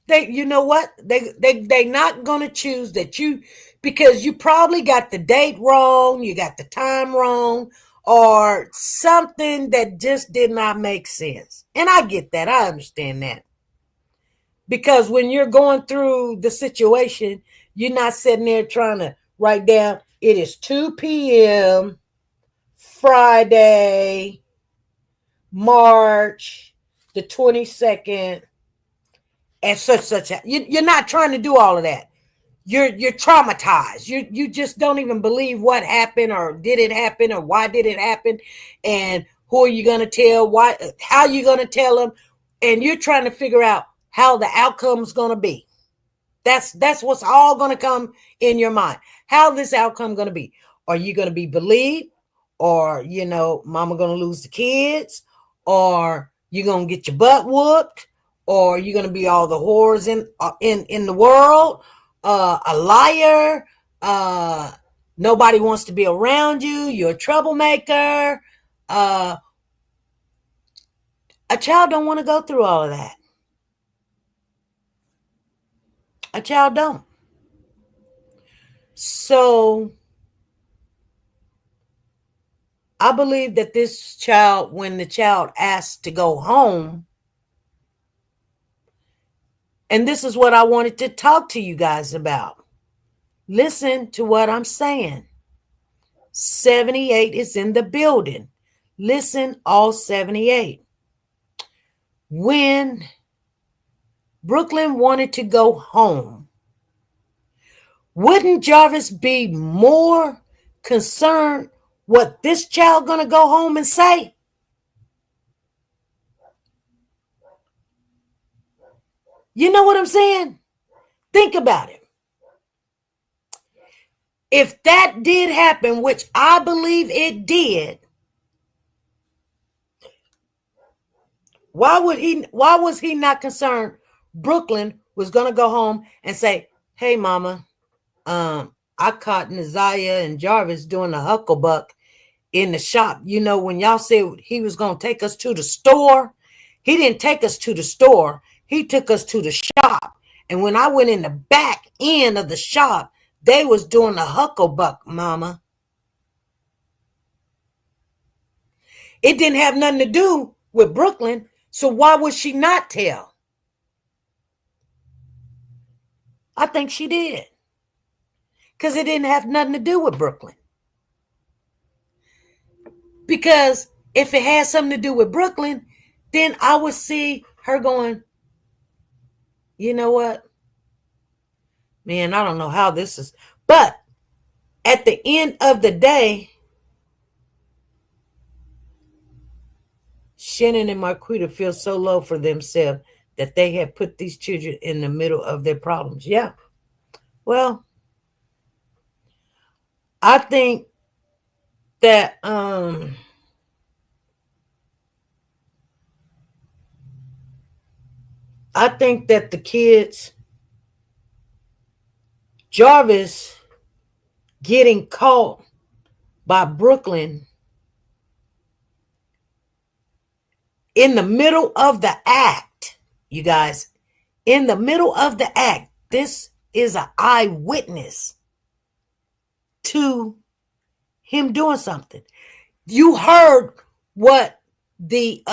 You know what? They not gonna choose that you, because you probably got the date wrong, you got the time wrong, or something that just did not make sense. And I get that. I understand that. Because when you're going through the situation, you're not sitting there trying to write down, it is 2 p.m. Friday, March the 22nd, and such. You're not trying to do all of that. You're traumatized. You just don't even believe what happened, or did it happen, or why did it happen, and who are you going to tell? Why? How are you going to tell them? And you're trying to figure out how the outcome's going to be. That's what's all going to come in your mind. How this outcome going to be? Are you going to be believed, or mama gonna lose the kids, or you're gonna get your butt whooped, or you're gonna be all the whores in the world, a liar, nobody wants to be around you, you're a troublemaker. A child don't want to go through all of that. A child don't. So I believe that this child, when the child asked to go home, and this is what I wanted to talk to you guys about. Listen to what I'm saying. 78 is in the building. Listen, all 78. When Brooklyn wanted to go home, wouldn't Jarvis be more concerned what this child gonna go home and say? You know what I'm saying? Think about it. If that did happen, which I believe it did, why was he not concerned Brooklyn was gonna go home and say, hey mama, I caught Naziah and Jarvis doing the hucklebuck in the shop. When y'all said he was gonna take us to the store, he didn't take us to the store, he took us to the shop. And when I went in the back end of the shop, they was doing the hucklebuck, mama. It didn't have nothing to do with Brooklyn, so why would she not tell? I think she did. Because it didn't have nothing to do with Brooklyn. Because if it had something to do with Brooklyn, then I would see her going, you know what? Man, I don't know how this is. But at the end of the day, Shannon and Marquita feel so low for themselves that they have put these children in the middle of their problems. Yeah. Well, I think that the kids, Jarvis getting caught by Brooklyn in the middle of the act, you guys, in the middle of the act, this is an eyewitness to him doing something. You heard what the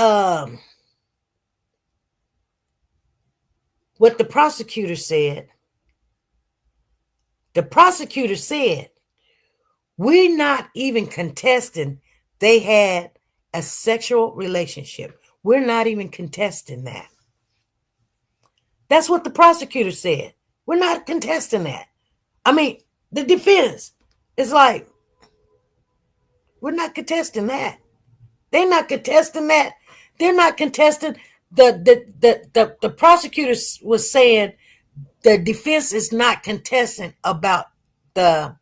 prosecutor said. The prosecutor said, we're not even contesting they had a sexual relationship. We're not even contesting that. That's what the prosecutor said. We're not contesting that. I mean, the defense is like, we're not contesting that. They're not contesting that. They're not contesting. The prosecutor was saying the defense is not contesting about the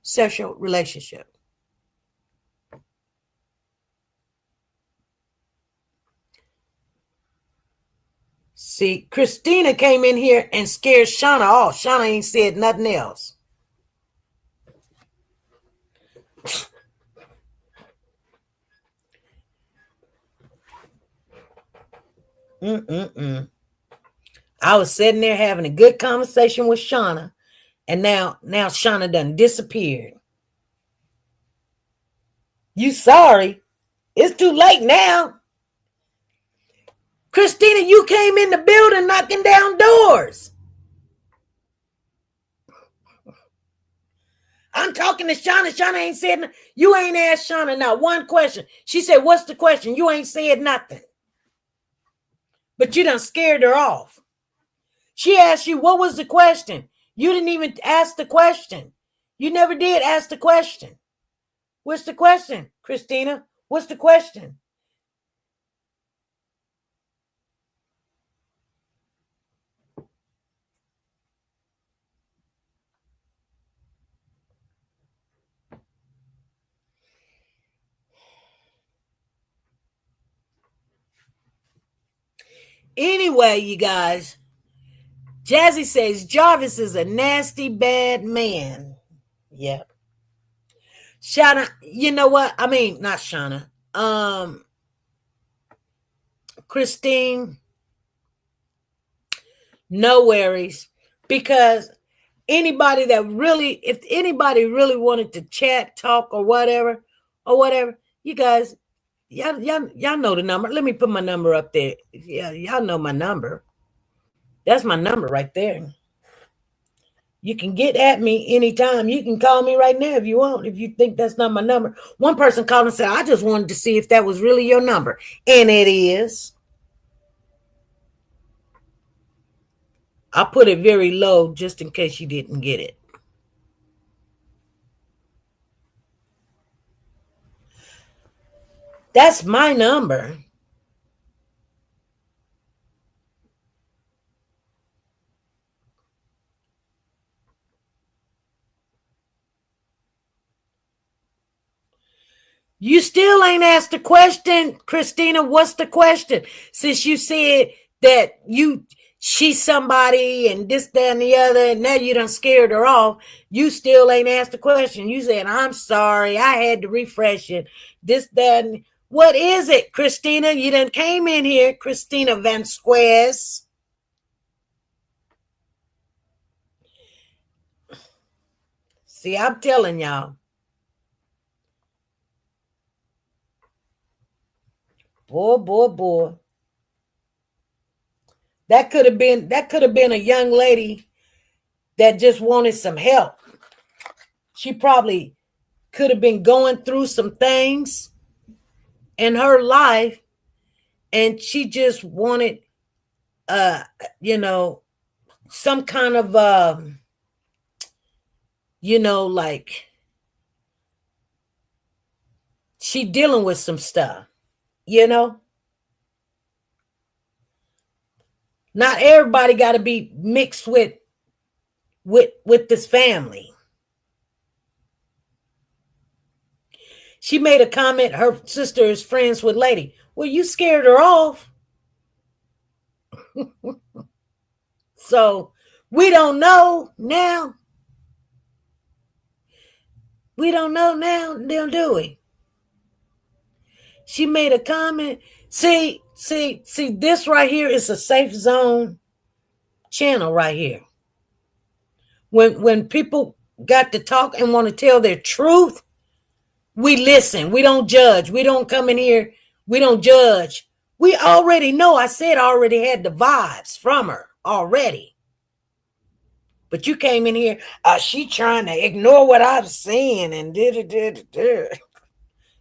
sexual relationship. See, Christina came in here and scared Shauna off. Shauna ain't said nothing else. I was sitting there having a good conversation with Shauna, and now Shauna done disappeared. You sorry? It's too late now. Christina, you came in the building knocking down doors. I'm talking to Shauna. Shauna ain't said nothing. You ain't asked Shauna not one question. She said, what's the question? You ain't said nothing. But you done scared her off. She asked you, what was the question? You didn't even ask the question. You never did ask the question. What's the question, Christina? What's the question? Anyway, you guys, Jazzy says Jarvis is a nasty, bad man. Yep. Shauna, you know what? I mean, not Shauna. Christine, no worries. Because anybody that really, if anybody really wanted to chat, talk, or whatever, you guys, y'all know the number. Let me put my number up there. Yeah, y'all know my number. That's my number right there. You can get at me anytime. You can call me right now if you want, if you think that's not my number. One person called and said, I just wanted to see if that was really your number. And it is. I put it very low just in case you didn't get it. That's my number. You still ain't asked the question, Christina. What's the question? Since you said that she's somebody and this, that, and the other, and now you done scared her off, you still ain't asked the question. You said, I'm sorry, I had to refresh it. This, that, and what is it, Christina? You done came in here, Christina Vasquez. See, I'm telling y'all. Boy. That could have been a young lady that just wanted some help. She probably could have been going through some things in her life, and she just wanted some kind of like she dealing with some stuff, Not everybody got to be mixed with this family. She made a comment, her sister is friends with Lady. Well, you scared her off. So we don't know now. We don't know now, do we? She made a comment. See, this right here is a safe zone channel right here. When people got to talk and want to tell their truth, we listen. We don't judge. We don't come in here. We don't judge. We already know. I said I already had the vibes from her already. But you came in here, she trying to ignore what I'm saying and did.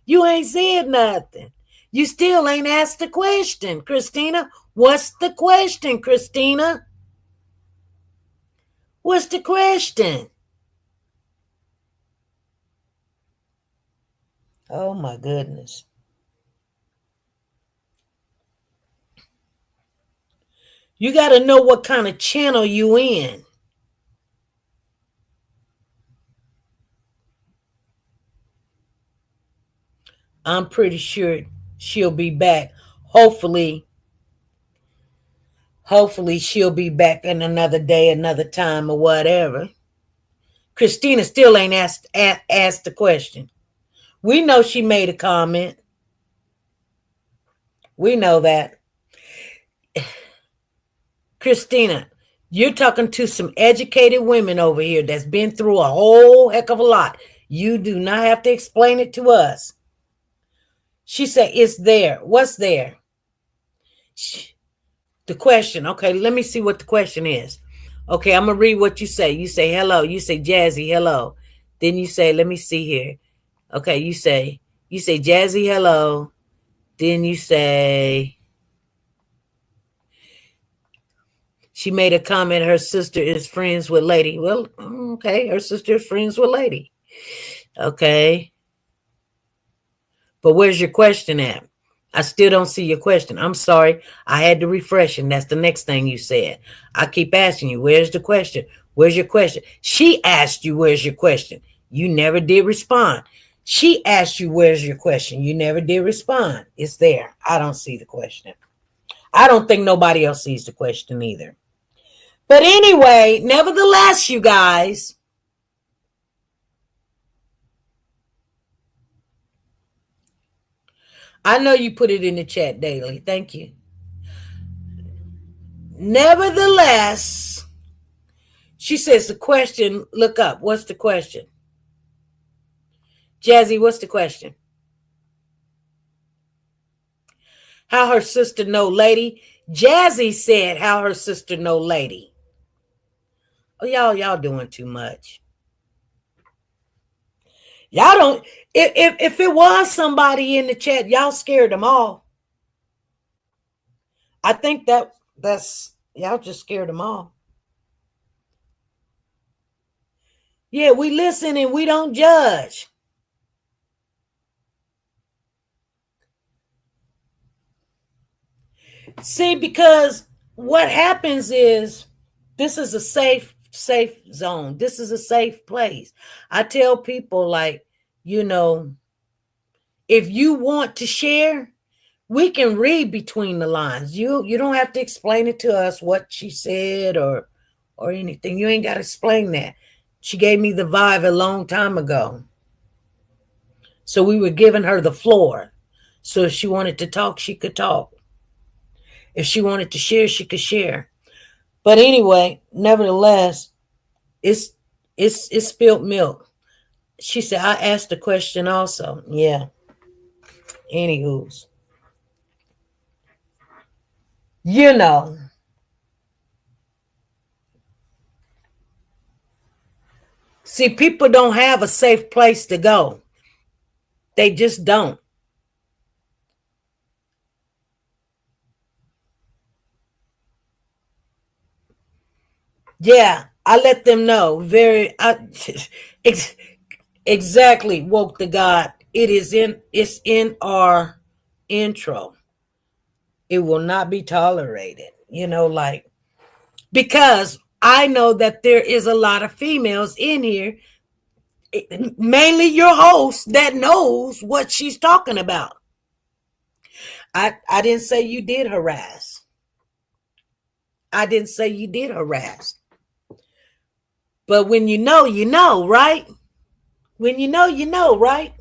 You ain't said nothing. You still ain't asked the question, Christina. What's the question, Christina? What's the question? Oh, my goodness. You got to know what kind of channel you in. I'm pretty sure she'll be back. Hopefully she'll be back in another day, another time, or whatever. Christina still ain't asked the question. We know she made a comment. We know that. Christina, you're talking to some educated women over here that's been through a whole heck of a lot. You do not have to explain it to us. She said, it's there. What's there? The question. Okay, let me see what the question is. Okay, I'm going to read what you say. You say, hello. You say, Jazzy, hello. Then you say, let me see here. Okay, you say, Jazzy, hello. Then you say, she made a comment, her sister is friends with Lady. Well, okay, her sister is friends with Lady. Okay. But where's your question at? I still don't see your question. I'm sorry. I had to refresh, and that's the next thing you said. I keep asking you, where's the question? Where's your question? She asked you, where's your question? You never did respond. She asked you, where's your question? You never did respond. It's there. I don't see the question. I don't think nobody else sees the question either. But anyway, nevertheless, you guys, I know you put it in the chat daily. Thank you. Nevertheless, she says the question, look up. What's the question? Jazzy, what's the question? How her sister know lady? Jazzy said how her sister know lady. Oh, y'all doing too much. Y'all don't, if it was somebody in the chat, y'all scared them all. I think that's y'all just scared them all. Yeah, we listen and we don't judge. See, because what happens is this is a safe zone. This is a safe place. I tell people, like, if you want to share, we can read between the lines. You don't have to explain it to us what she said or anything. You ain't got to explain that. She gave me the vibe a long time ago. So we were giving her the floor. So if she wanted to talk, she could talk. If she wanted to share, she could share. But anyway, nevertheless, it's spilled milk. She said, I asked the question also. Yeah. Anywho's. See, people don't have a safe place to go. They just don't. Yeah, I let them know. Exactly, woke the God. It's in our intro. It will not be tolerated. Because I know that there is a lot of females in here, mainly your host, that knows what she's talking about. I didn't say you did harass. I didn't say you did harass. But when you know, right? When you know, right?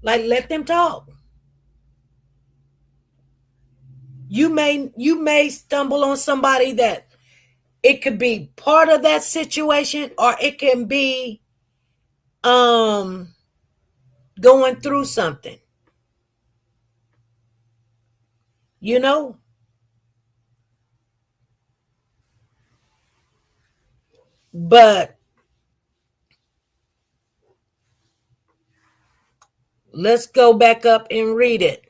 Like, let them talk. You may stumble on somebody that it could be part of that situation, or it can be going through something. But let's go back up and read it.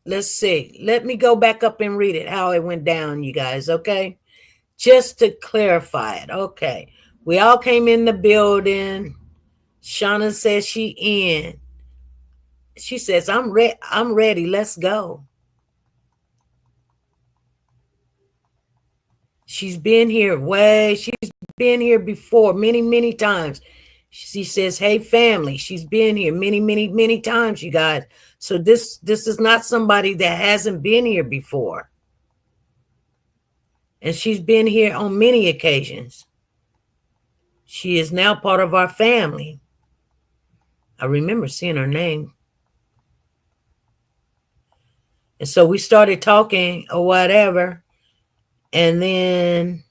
Let's see. Let me go back up and read it, how it went down, you guys, okay? Just to clarify it. Okay. We all came in the building. Shauna says she in. She says, I'm ready. Let's go. She's been here before many, many times. She says, hey, family. She's been here many, many, many times, you guys. So this is not somebody that hasn't been here before. And she's been here on many occasions. She is now part of our family. I remember seeing her name. And so we started talking or whatever. And then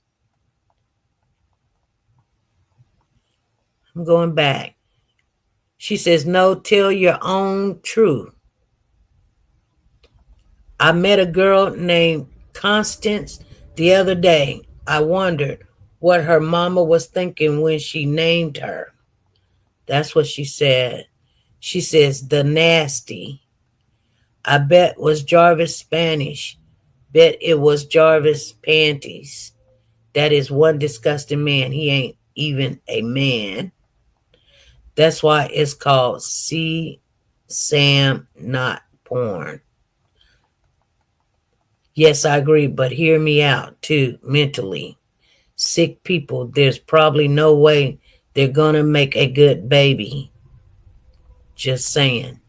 I'm going back. She says, no, tell your own truth. I met a girl named Constance the other day. I wondered what her mama was thinking when she named her. That's what she said. She says, the nasty. I bet was Jarvis Spanish. Bet it was Jarvis panties. That is one disgusting man. He ain't even a man. That's why it's called See Sam, not porn. Yes, I agree, but hear me out too, mentally. Sick people, there's probably no way they're gonna make a good baby. Just saying.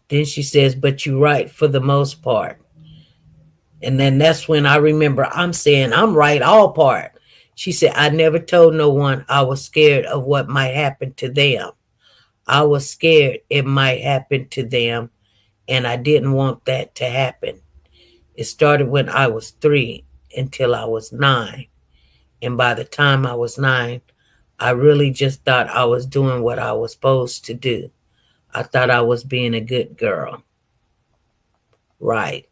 Then she says, but you're right for the most part. And then that's when I remember I'm saying, I'm right all part. She said, I never told no one I was scared of what might happen to them. I was scared it might happen to them, and I didn't want that to happen. It started when I was 3 until I was 9. And by the time I was 9, I really just thought I was doing what I was supposed to do. I thought I was being a good girl. Right.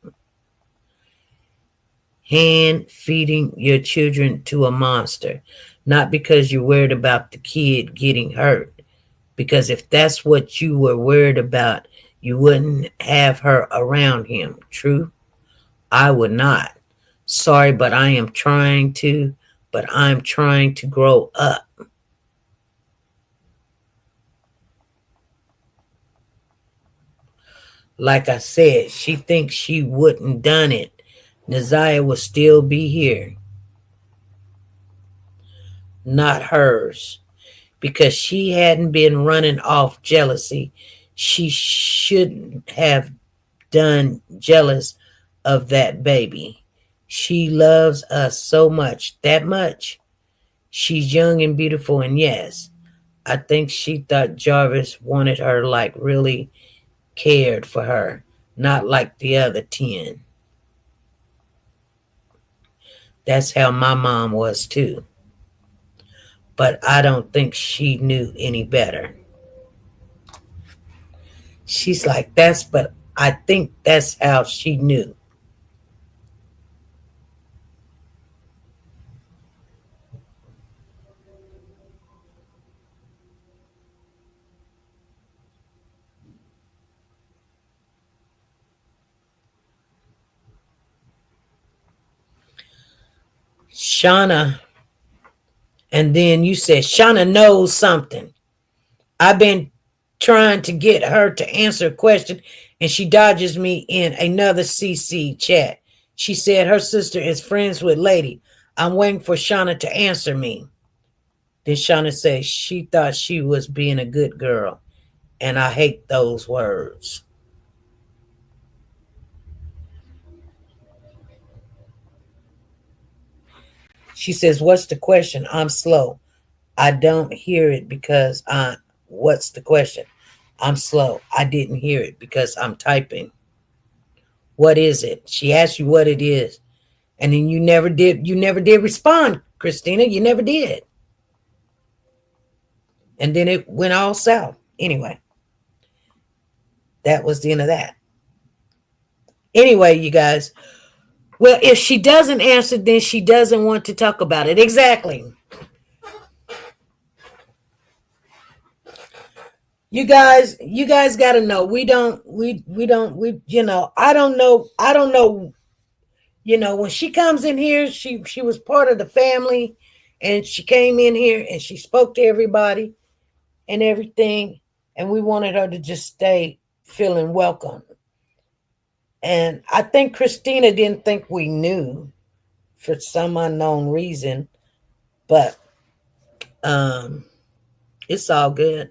Hand feeding your children to a monster. Not because you're worried about the kid getting hurt. Because if that's what you were worried about, you wouldn't have her around him. True? I would not. Sorry, but I'm trying to grow up. Like I said, she thinks she wouldn't done it. Naziah would still be here. Not hers. Because she hadn't been running off jealousy. She shouldn't have done jealous of that baby. She loves us so much, that much. She's young and beautiful, and yes, I think she thought Jarvis wanted her, like really cared for her, not like the other 10. That's how my mom was too. But I don't think she knew any better. She's like, but I think that's how she knew. Shauna, and then you said Shauna knows something. I've been trying to get her to answer a question, and she dodges me in another CC chat. She said her sister is friends with Lady. I'm waiting for Shauna to answer me. Then Shauna says she thought she was being a good girl, and I hate those words. She says, what's the question? I'm slow. I don't hear it because what's the question? I'm slow. I didn't hear it because I'm typing. What is it? She asked you what it is. And then you never did respond, Christina. You never did. And then it went all south. Anyway, that was the end of that. Anyway, you guys. Well, if she doesn't answer, then she doesn't want to talk about it. Exactly. You guys got to know. I don't know. When she comes in here, she was part of the family, and she came in here and she spoke to everybody and everything, and we wanted her to just stay feeling welcome. And I think Christina didn't think we knew for some unknown reason, but it's all good.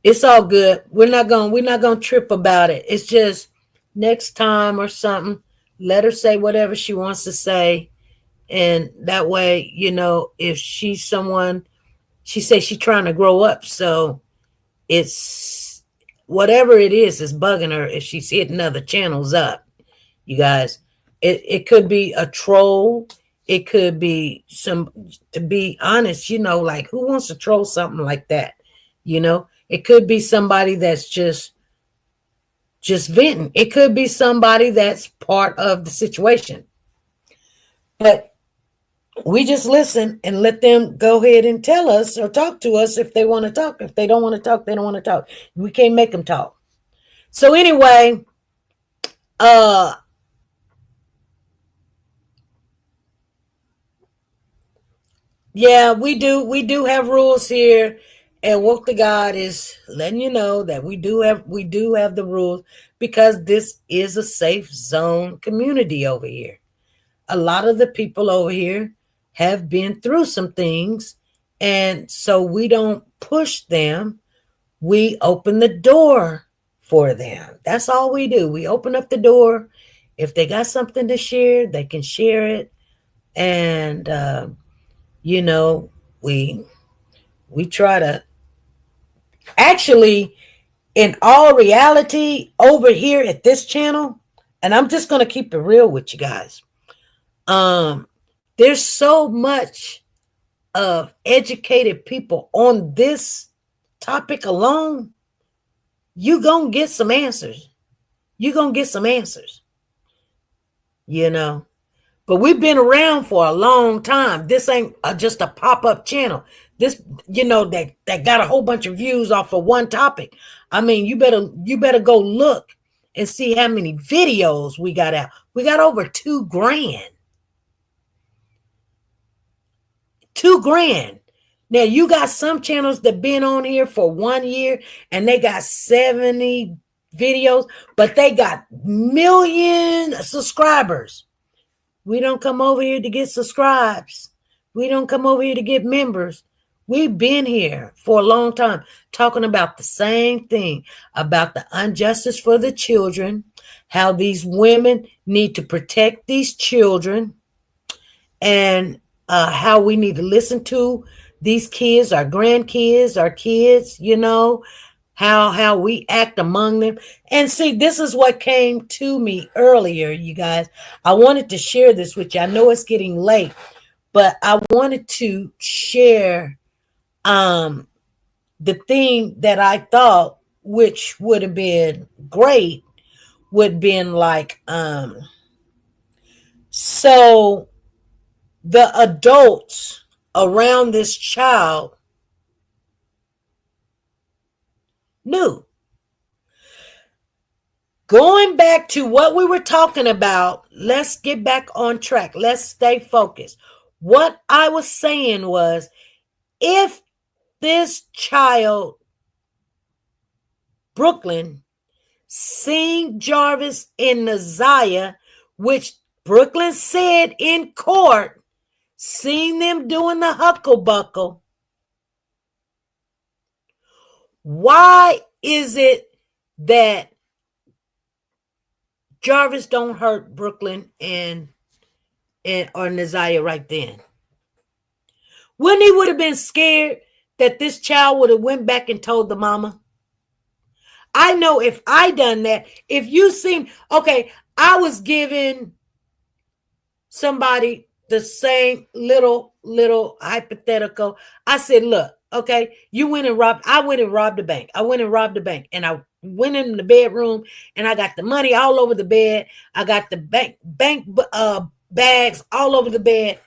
It's all good. We're not gonna trip about it. It's just next time or something, let her say whatever she wants to say. And that way, if she's someone, she says she's trying to grow up. So it's whatever it is bugging her if she's hitting other channels up. You guys, it could be a troll. It could be to be honest, like who wants to troll something like that? It could be somebody that's just venting. It could be somebody that's part of the situation. But we just listen and let them go ahead and tell us or talk to us if they want to talk. If they don't want to talk, they don't want to talk. We can't make them talk. So anyway, yeah, we do have rules here, and Woke to God is letting you know that we do have the rules because this is a safe zone community over here. A lot of the people over here have been through some things, and so we don't push them. We open the door for them. That's all we do. We open up the door. If they got something to share, they can share it. And you know, we try to actually, in all reality, over here at this channel, and I'm just gonna keep it real with you guys. There's so much of educated people on this topic alone. You gonna get some answers. You gonna get some answers. You know. But we've been around for a long time. This ain't just a pop-up channel. This, that got a whole bunch of views off of one topic. I mean, you better go look and see how many videos we got out. We got over 2 grand. 2 grand. Now you got some channels that been on here for 1 year and they got 70 videos, but they got million subscribers. We don't come over here to get subscribes. We don't come over here to get members. We've been here for a long time talking about the same thing, about the injustice for the children, how these women need to protect these children, and how we need to listen to these kids, our grandkids, our kids, how we act among them. And see, this is what came to me earlier, you guys. I wanted to share this with you. I know it's getting late, but I wanted to share the thing that I thought, which would have been great, would been like, so the adults around this child knew. Going back to what we were talking about, let's get back on track. Let's stay focused. What I was saying was, if this child, Brooklyn, seen Jarvis and Naziah, which Brooklyn said in court, seen them doing the hucklebuckle, why is it that Jarvis don't hurt Brooklyn and or Naziah right then? Wouldn't he would have been scared that this child would have went back and told the mama? I know if I done that, if you seen, okay, I was giving somebody the same little hypothetical. I said, look, okay, I went and robbed the bank. I went and robbed the bank, and I went in the bedroom and I got the money all over the bed. I got the bank bags all over the bed.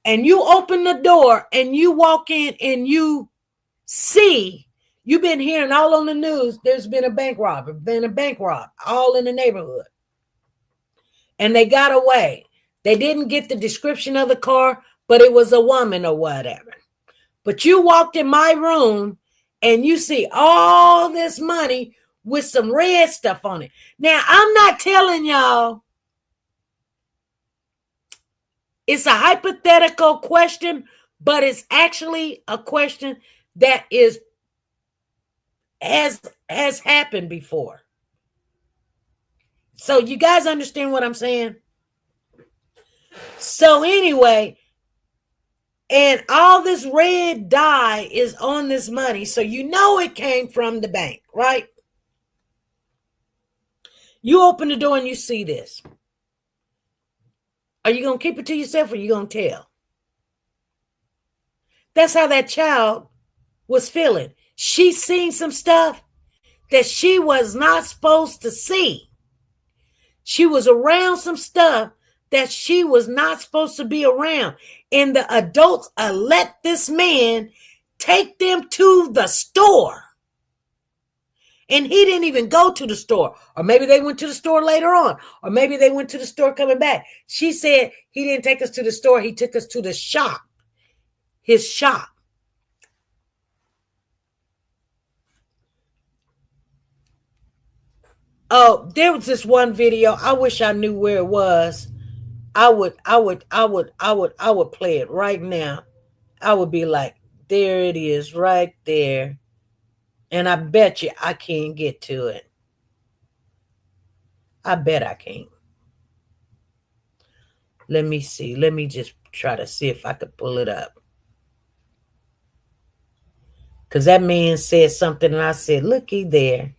And you open the door and you walk in and you see, you've been hearing all on the news, there's been a bank robber, all in the neighborhood. And they got away. They didn't get the description of the car, but it was a woman or whatever. But you walked in my room and you see all this money with some red stuff on it. Now, I'm not telling y'all it's a hypothetical question, but it's actually a question that has happened before. So you guys understand what I'm saying? So anyway, and all this red dye is on this money, so you know it came from the bank, right? You open the door and you see this. Are you going to keep it to yourself or are you going to tell? That's how that child was feeling. She seen some stuff that she was not supposed to see. She was around some stuff that she was not supposed to be around. And the adults let this man take them to the store. And he didn't even go to the store. Or maybe they went to the store later on. Or maybe they went to the store coming back. She said he didn't take us to the store. He took us to the shop. His shop. Oh, there was this one video. I wish I knew where it was. I would play it right now. I would be like, there it is right there. And I bet you I can't get to it. I bet I can't. Let me see. Let me just try to see if I could pull it up. Because that man said something and I said, looky there.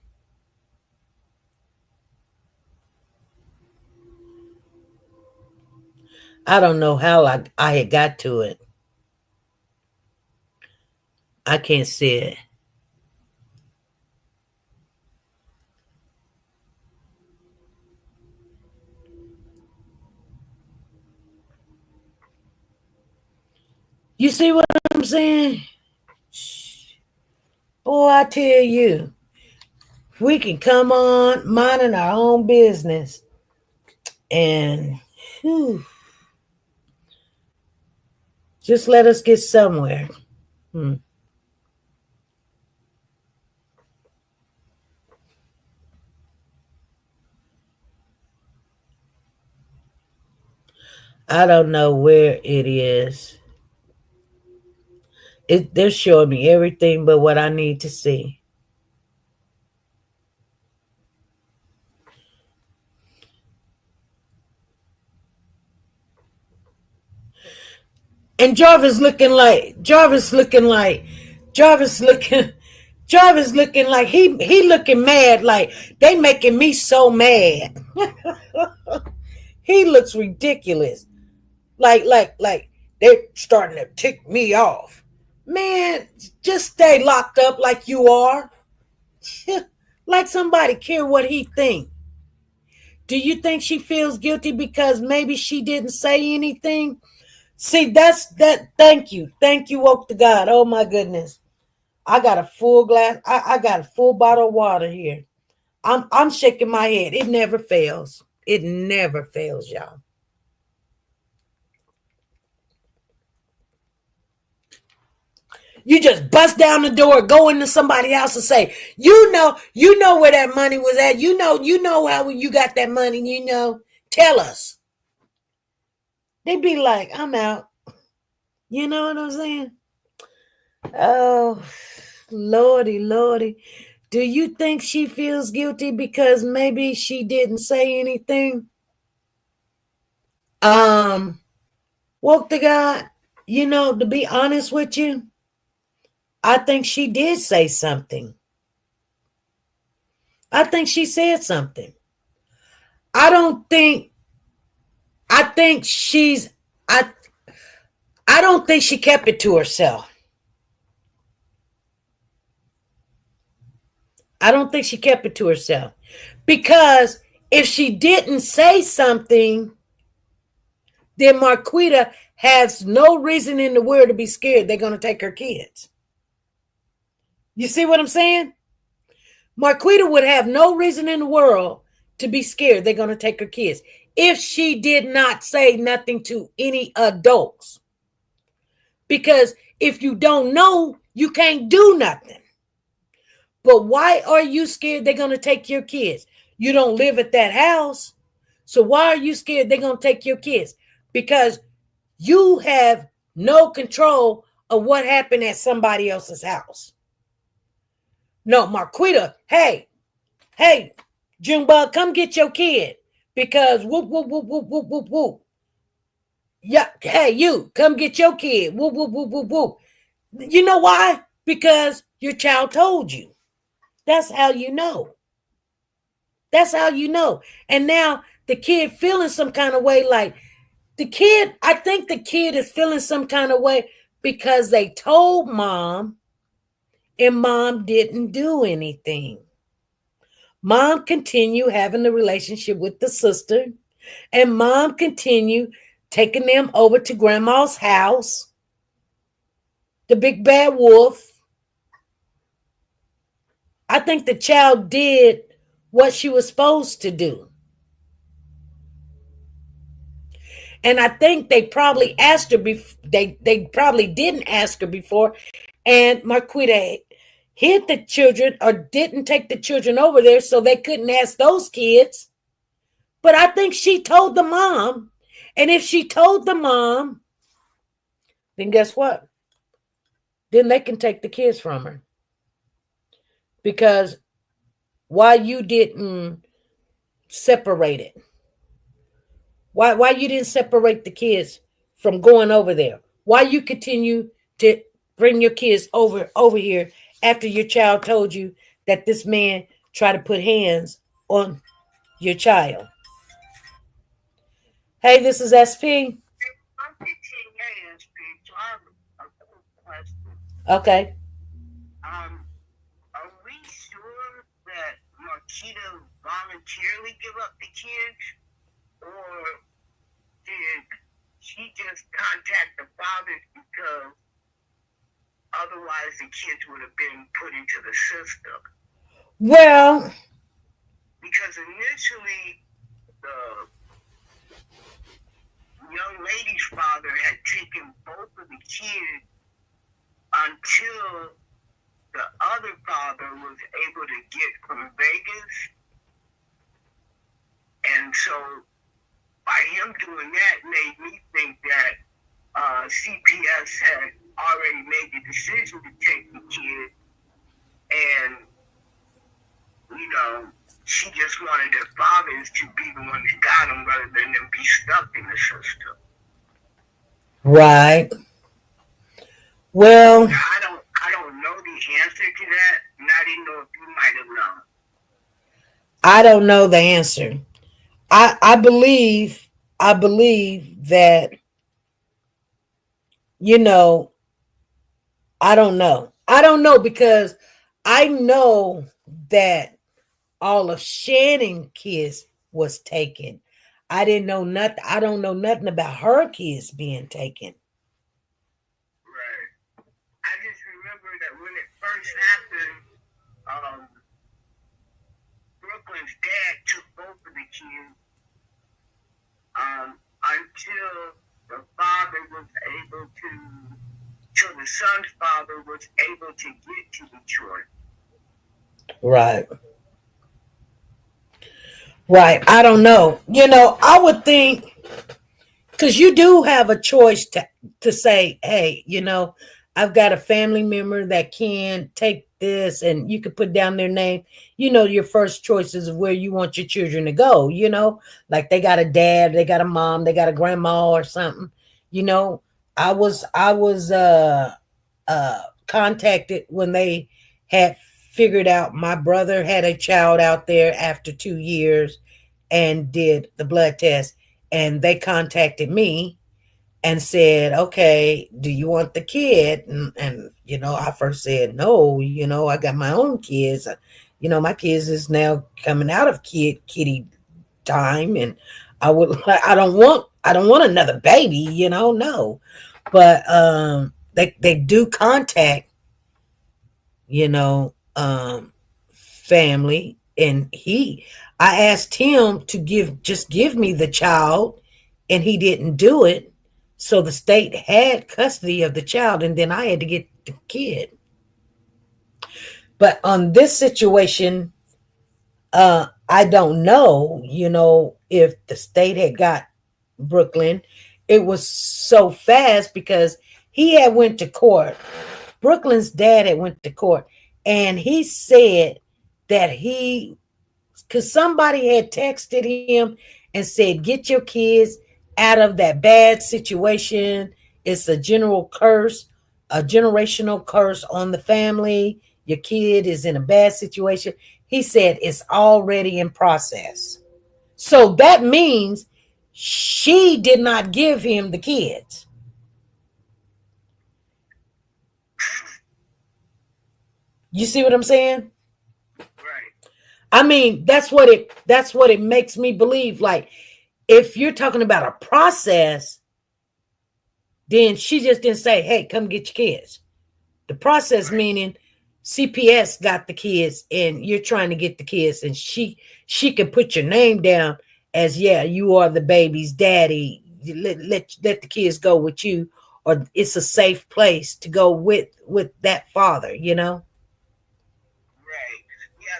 I don't know how I had got to it. I can't see it. You see what I'm saying? Boy, I tell you, we can come on minding our own business and whew, just let us get somewhere. I don't know where it is. They're showing me everything but what I need to see. And Jarvis looking like he looking mad, like they making me so mad. He looks ridiculous. Like they're starting to tick me off. Man, just stay locked up like you are. Like somebody care what he think. Do you think she feels guilty because maybe she didn't say anything? See, that's that. Thank you. Woke to God. Oh my goodness. I got a full glass. I got a full bottle of water here. I'm shaking my head. It never fails. It never fails, y'all. You just bust down the door, go into somebody's house and say, you know where that money was at. You know how you got that money, tell us. They be like, I'm out. You know what I'm saying? Oh, Lordy. Do you think she feels guilty because maybe she didn't say anything? Woke to God, to be honest with you, I think she did say something. I think she said something. I think I don't think she kept it to herself. I don't think she kept it to herself. Because if she didn't say something, then Marquita has no reason in the world to be scared they're going to take her kids. You see what I'm saying? Marquita would have no reason in the world to be scared they're going to take her kids if she did not say nothing to any adults. Because if you don't know, you can't do nothing. But why are you scared they're going to take your kids? You don't live at that house. So why are you scared they're going to take your kids? Because you have no control of what happened at somebody else's house. No, Marquita, hey, Junebug, come get your kid. Because whoop. Yeah, hey, you, come get your kid. Whoop. You know why? Because your child told you. That's how you know. And now the kid feeling some kind of way, like I think the kid is feeling some kind of way because they told mom and mom didn't do anything. Mom continued having the relationship with the sister, and mom continued taking them over to grandma's house, the big bad wolf. I think the child did what she was supposed to do. And I think they probably asked her they probably didn't ask her before, and Marquita hid the children or didn't take the children over there so they couldn't ask those kids. But I think she told the mom. And if she told the mom, then guess what? Then they can take the kids from her. Because why you didn't separated? Why you didn't separate the kids from going over there? Why you continue to bring your kids over here after your child told you that this man tried to put hands on your child? Hey, this is SP. Okay. Are we sure that Marquita voluntarily give up the kids, or did she just contact the fathers because otherwise the kids would have been put into the system? Well, Because initially the young lady's father had taken both of the kids until the other father was able to get from Vegas. And so by him doing that made me think that CPS had already made the decision to take the kid, and she just wanted their fathers to be the ones that got them rather than them be stuck in the system. right. Well, Now, I don't know the answer to that, and I didn't know if you might have known. I don't know the answer. I believe that, you know, I don't know. I don't know because I know that all of Shannon's kids was taken. I didn't know nothing. I don't know nothing about her kids being taken. Right. I just remember that when it first happened, Brooklyn's dad took both of the kids until the father was able to, till the son's father was able to get to Detroit. Right. Right. I don't know. I would think, because you do have a choice to say, hey, I've got a family member that can take this, and you could put down their name. Your first choices of where you want your children to go, like they got a dad, they got a mom, they got a grandma or something. I was contacted when they had figured out my brother had a child out there after 2 years and did the blood test, and they contacted me and said, okay, do you want the kid? And I first said no. I got my own kids. My kids is now coming out of kitty time, and I don't want another baby, no. But they do contact, family, and I asked him to give me the child, and he didn't do it. So the state had custody of the child, and then I had to get the kid. But on this situation, I don't know, if the state had got Brooklyn. It was so fast because he had went to court. Brooklyn's dad had went to court, and he said that because somebody had texted him and said, get your kids out of that bad situation. It's a generational curse on the family. Your kid is in a bad situation. He said it's already in process. So that means she did not give him the kids. You see what I'm saying? Right. I mean, that's what it makes me believe. Like, if you're talking about a process, then she just didn't say, hey, come get your kids. The process meaning CPS got the kids, and you're trying to get the kids, and she can put your name down as, yeah, you are the baby's daddy. Let the kids go with you, or it's a safe place to go with that father, Right. Yeah,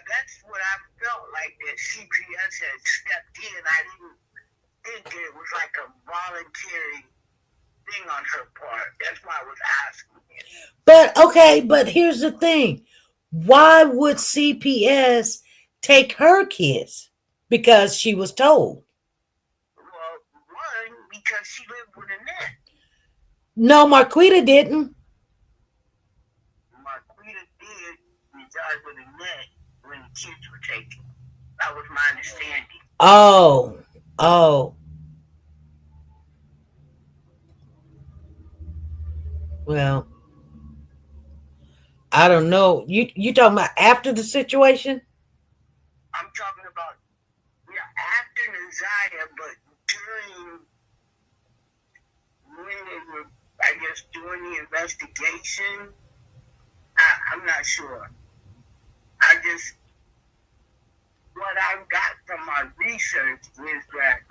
that's what I felt like, that CPS had stepped in. I didn't think that it was like a voluntary thing on her part. That's why I was asking it. But here's the thing. Why would CPS take her kids? because she was told. Well, one, because she lived with Annette. No, Marquita didn't. Marquita did reside with Annette when the kids were taken. That was my understanding. Oh, oh. Well, I don't know. You talking about after the situation? I'm talking about, after Naziah, but during when they were, I guess, doing the investigation. I'm not sure. What I got from my research is that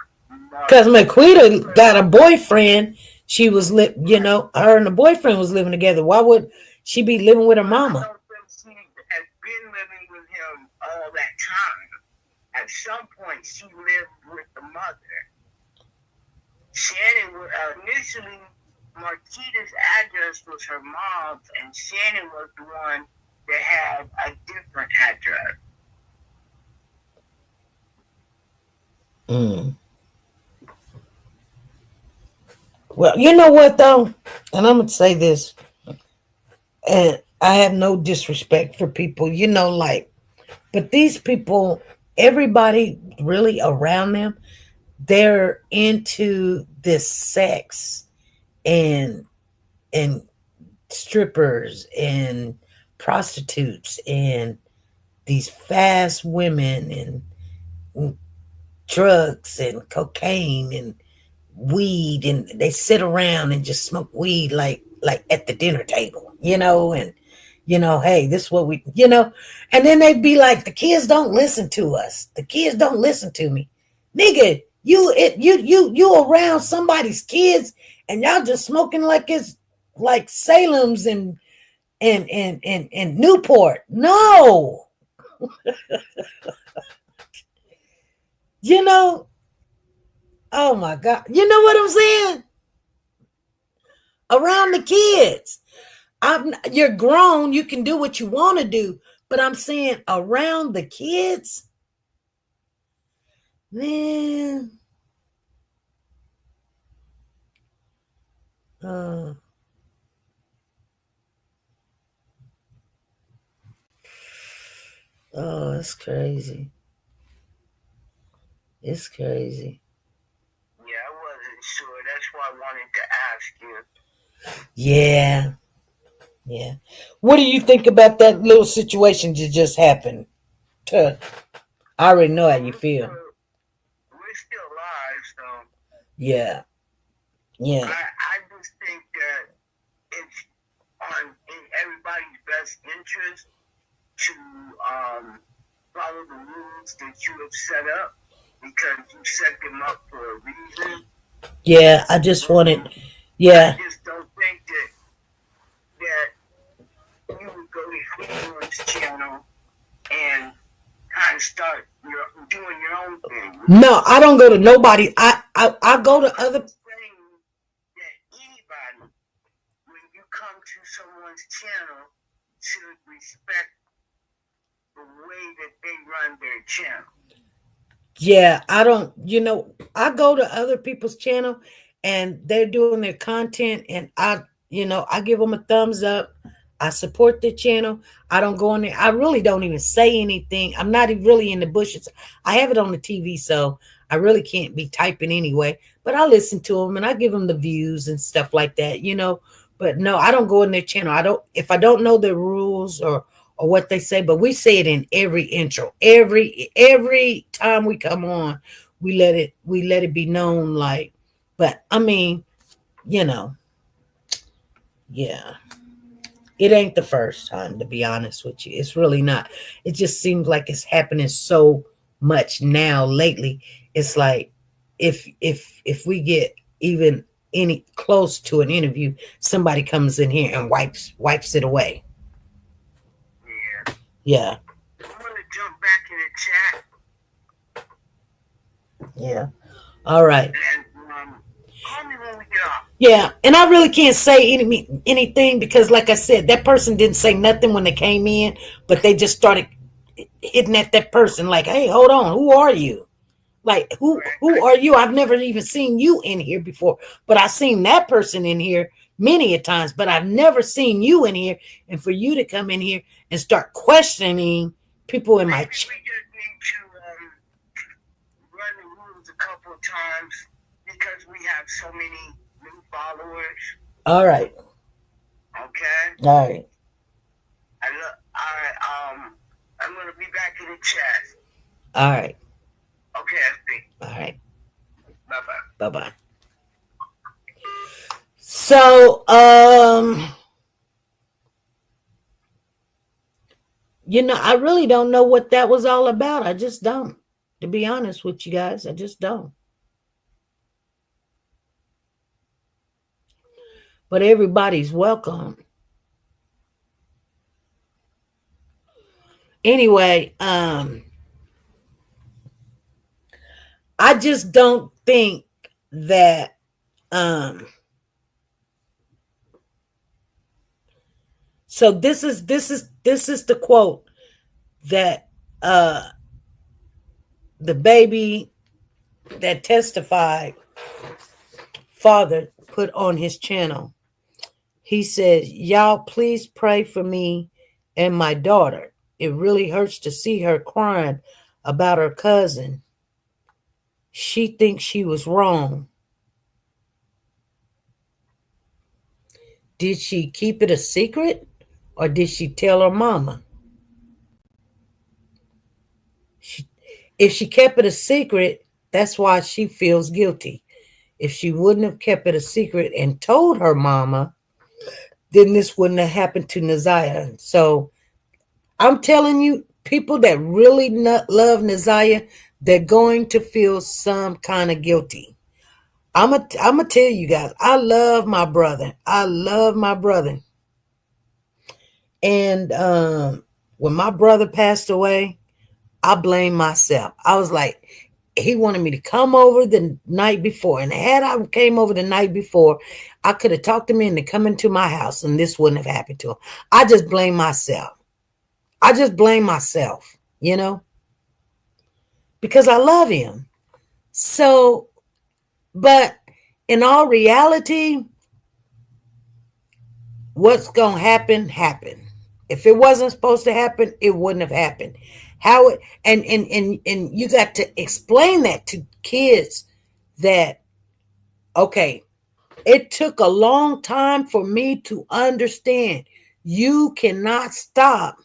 Because Marquita got a boyfriend. She was her and the boyfriend was living together. Why would she be living with her I mama? don't think she has been living with him all that time. At some point, she lived with the mother. Shannon, initially, Marquita's address was her mom's, and Shannon was the one that had a different address. Well, you know what though, and I'm gonna say this, and I have no disrespect for people, but these people, everybody really around them, they're into this sex and strippers and prostitutes and these fast women and drugs and cocaine and weed, and they sit around and just smoke weed like at the dinner table, and hey, this is what we, and then they'd be like, the kids don't listen to us, the kids don't listen to me. Nigga, you around somebody's kids and y'all just smoking like it's like Salem's and Newport. No. Oh my God. You know what I'm saying? Around the kids. You're grown, you can do what you want to do, but I'm saying around the kids, man. Oh, it's crazy. It's crazy. Yeah, I wasn't sure. That's why I wanted to ask you. Yeah. Yeah. What do you think about that little situation that just happened? I already know how you feel. We're still alive, so. Yeah. Yeah. I just think that it's in everybody's best interest to follow the rules that you have set up, because you set them up for a reason. Yeah, I just wanted. Yeah. I just don't think that you would go to anyone's channel and kind of start doing your own thing. No, I don't go to nobody. I go to other. I'm saying that anybody, when you come to someone's channel, should respect the way that they run their channel. Yeah, I don't, I go to other people's channel and they're doing their content, and I give them a thumbs up. I support their channel. I don't go in there. I really don't even say anything. I'm not really in the bushes. I have it on the TV, so I really can't be typing anyway, but I listen to them and I give them the views and stuff like that, but no, I don't go in their channel. If I don't know their rules or what they say, but we say it in every intro. Every time we come on, we let it be known, like, but I mean, yeah. It ain't the first time, to be honest with you. It's really not. It just seems like it's happening so much now lately. It's like if we get even any close to an interview, somebody comes in here and wipes it away. Yeah. I'm gonna jump back in the chat. Yeah. All right. And call me when we get off. Yeah, and I really can't say anything because, like I said, that person didn't say nothing when they came in, but they just started hitting at that person like, hey, hold on, who are you? Like, who are you? I've never even seen you in here before, but I've seen that person in here many a times, but I've never seen you in here. And for you to come in here and start questioning people in my Maybe we just need to run the rules a couple of times because we have so many new followers. all right, Okay. all right, I'm gonna be back in the chat. all right, Okay, SB. all right. Bye bye. Bye bye. So, I really don't know what that was all about. I just don't. To be honest with you guys, I just don't. But everybody's welcome. Anyway, I just don't think that so this is the quote that the baby that testified father put on his channel. He says, "Y'all please pray for me and my daughter. It really hurts to see her crying about her cousin. She thinks she was wrong. Did she keep it a secret or did she tell her mama? If she kept it a secret, that's why she feels guilty. If she wouldn't have kept it a secret and told her mama, then this wouldn't have happened to Naziah." So I'm telling you, people that really love Naziah, they're going to feel some kind of guilty. I'm gonna tell you guys, I love my brother. I love my brother. And when my brother passed away, I blamed myself. I was like, he wanted me to come over the night before. And had I came over the night before, I could have talked him into coming to my house and this wouldn't have happened to him. I just blame myself. Because I love him. So, but in all reality, what's going to happen, happened. If it wasn't supposed to happen, it wouldn't have happened. How it, and you got to explain that to kids that, okay, it took a long time for me to understand you cannot stop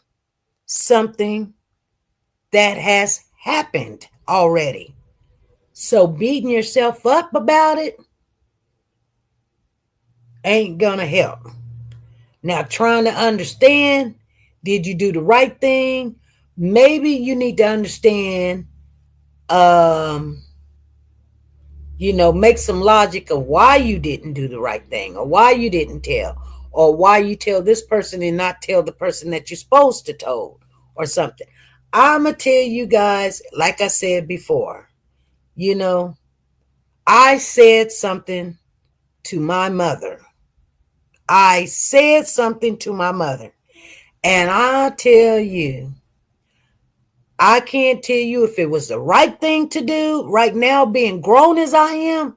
something that has happened already. So beating yourself up about it ain't gonna help. Now, trying to understand, did you do the right thing? Maybe you need to understand, make some logic of why you didn't do the right thing, or why you didn't tell, or why you tell this person and not tell the person that you're supposed to told, or something. I'm going to tell you guys, like I said before, I said something to my mother. And I tell you, I can't tell you if it was the right thing to do. Right now, being grown as I am,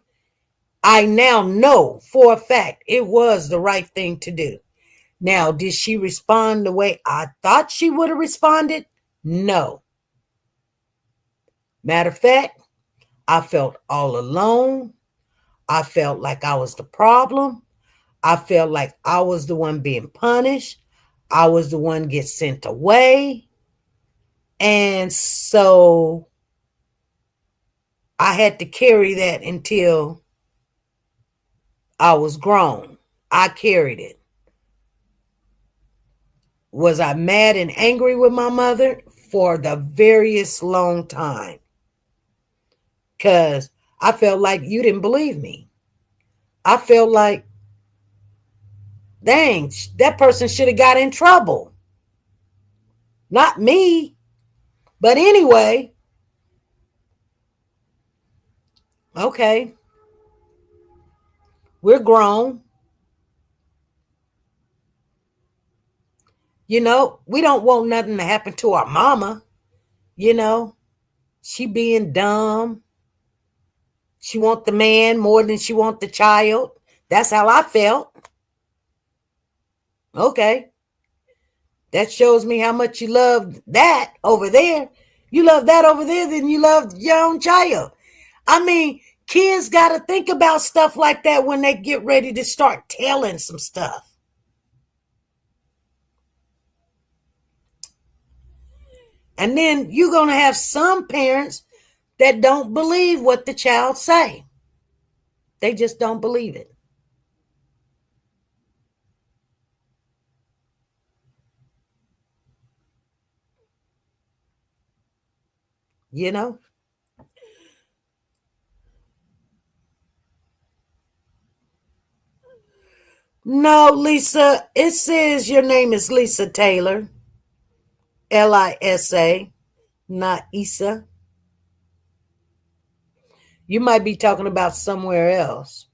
I now know for a fact it was the right thing to do. Now, did she respond the way I thought she would have responded? No. Matter of fact, I felt all alone. I felt like I was the problem. I felt like I was the one being punished. I was the one get sent away. And so I had to carry that until I was grown. I carried it. Was I mad and angry with my mother? For the various long time. Because I felt like you didn't believe me. I felt like, dang, that person should have got in trouble. Not me. But anyway, okay. We're grown. We don't want nothing to happen to our mama. She being dumb. She want the man more than she want the child. That's how I felt. Okay. That shows me how much you love that over there. You love that over there than you love your own child. I mean, kids got to think about stuff like that when they get ready to start telling some stuff. And then you're going to have some parents that don't believe what the child say. They just don't believe it. You know? No, Lisa, it says your name is Lisa Taylor. Lisa, not Issa. You might be talking about somewhere else.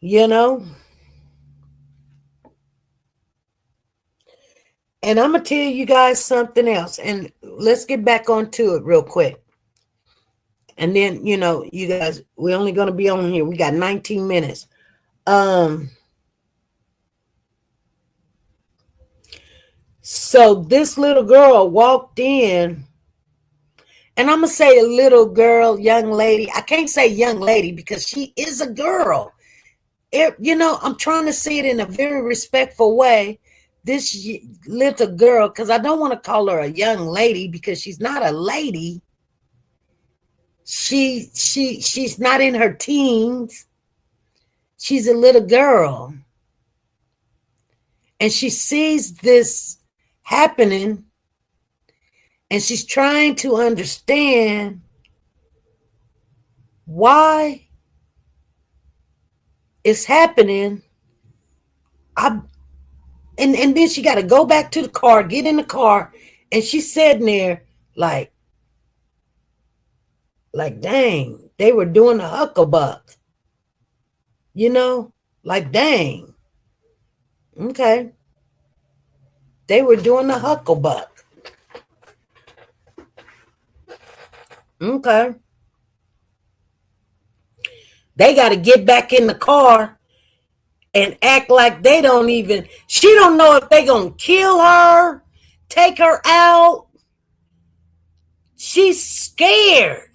You know? And I'm going to tell you guys something else. And let's get back onto it real quick. And then, you know, you guys, we're only going to be on here. We got 19 minutes. So this little girl walked in, and I'm going to say a little girl, young lady. I can't say young lady because she is a girl. You know, I'm trying to say it in a very respectful way. This little girl, because I don't want to call her a young lady because she's not a lady. She's not in her teens. She's a little girl. And she sees this happening, and she's trying to understand why it's happening. And then she got to go back to the car, get in the car, and she's sitting there like, dang, they were doing a hucklebuck. You know, like, dang. Okay. They were doing the hucklebuck. Okay. They got to get back in the car and act like they don't even, she don't know if they going to kill her, take her out. She's scared.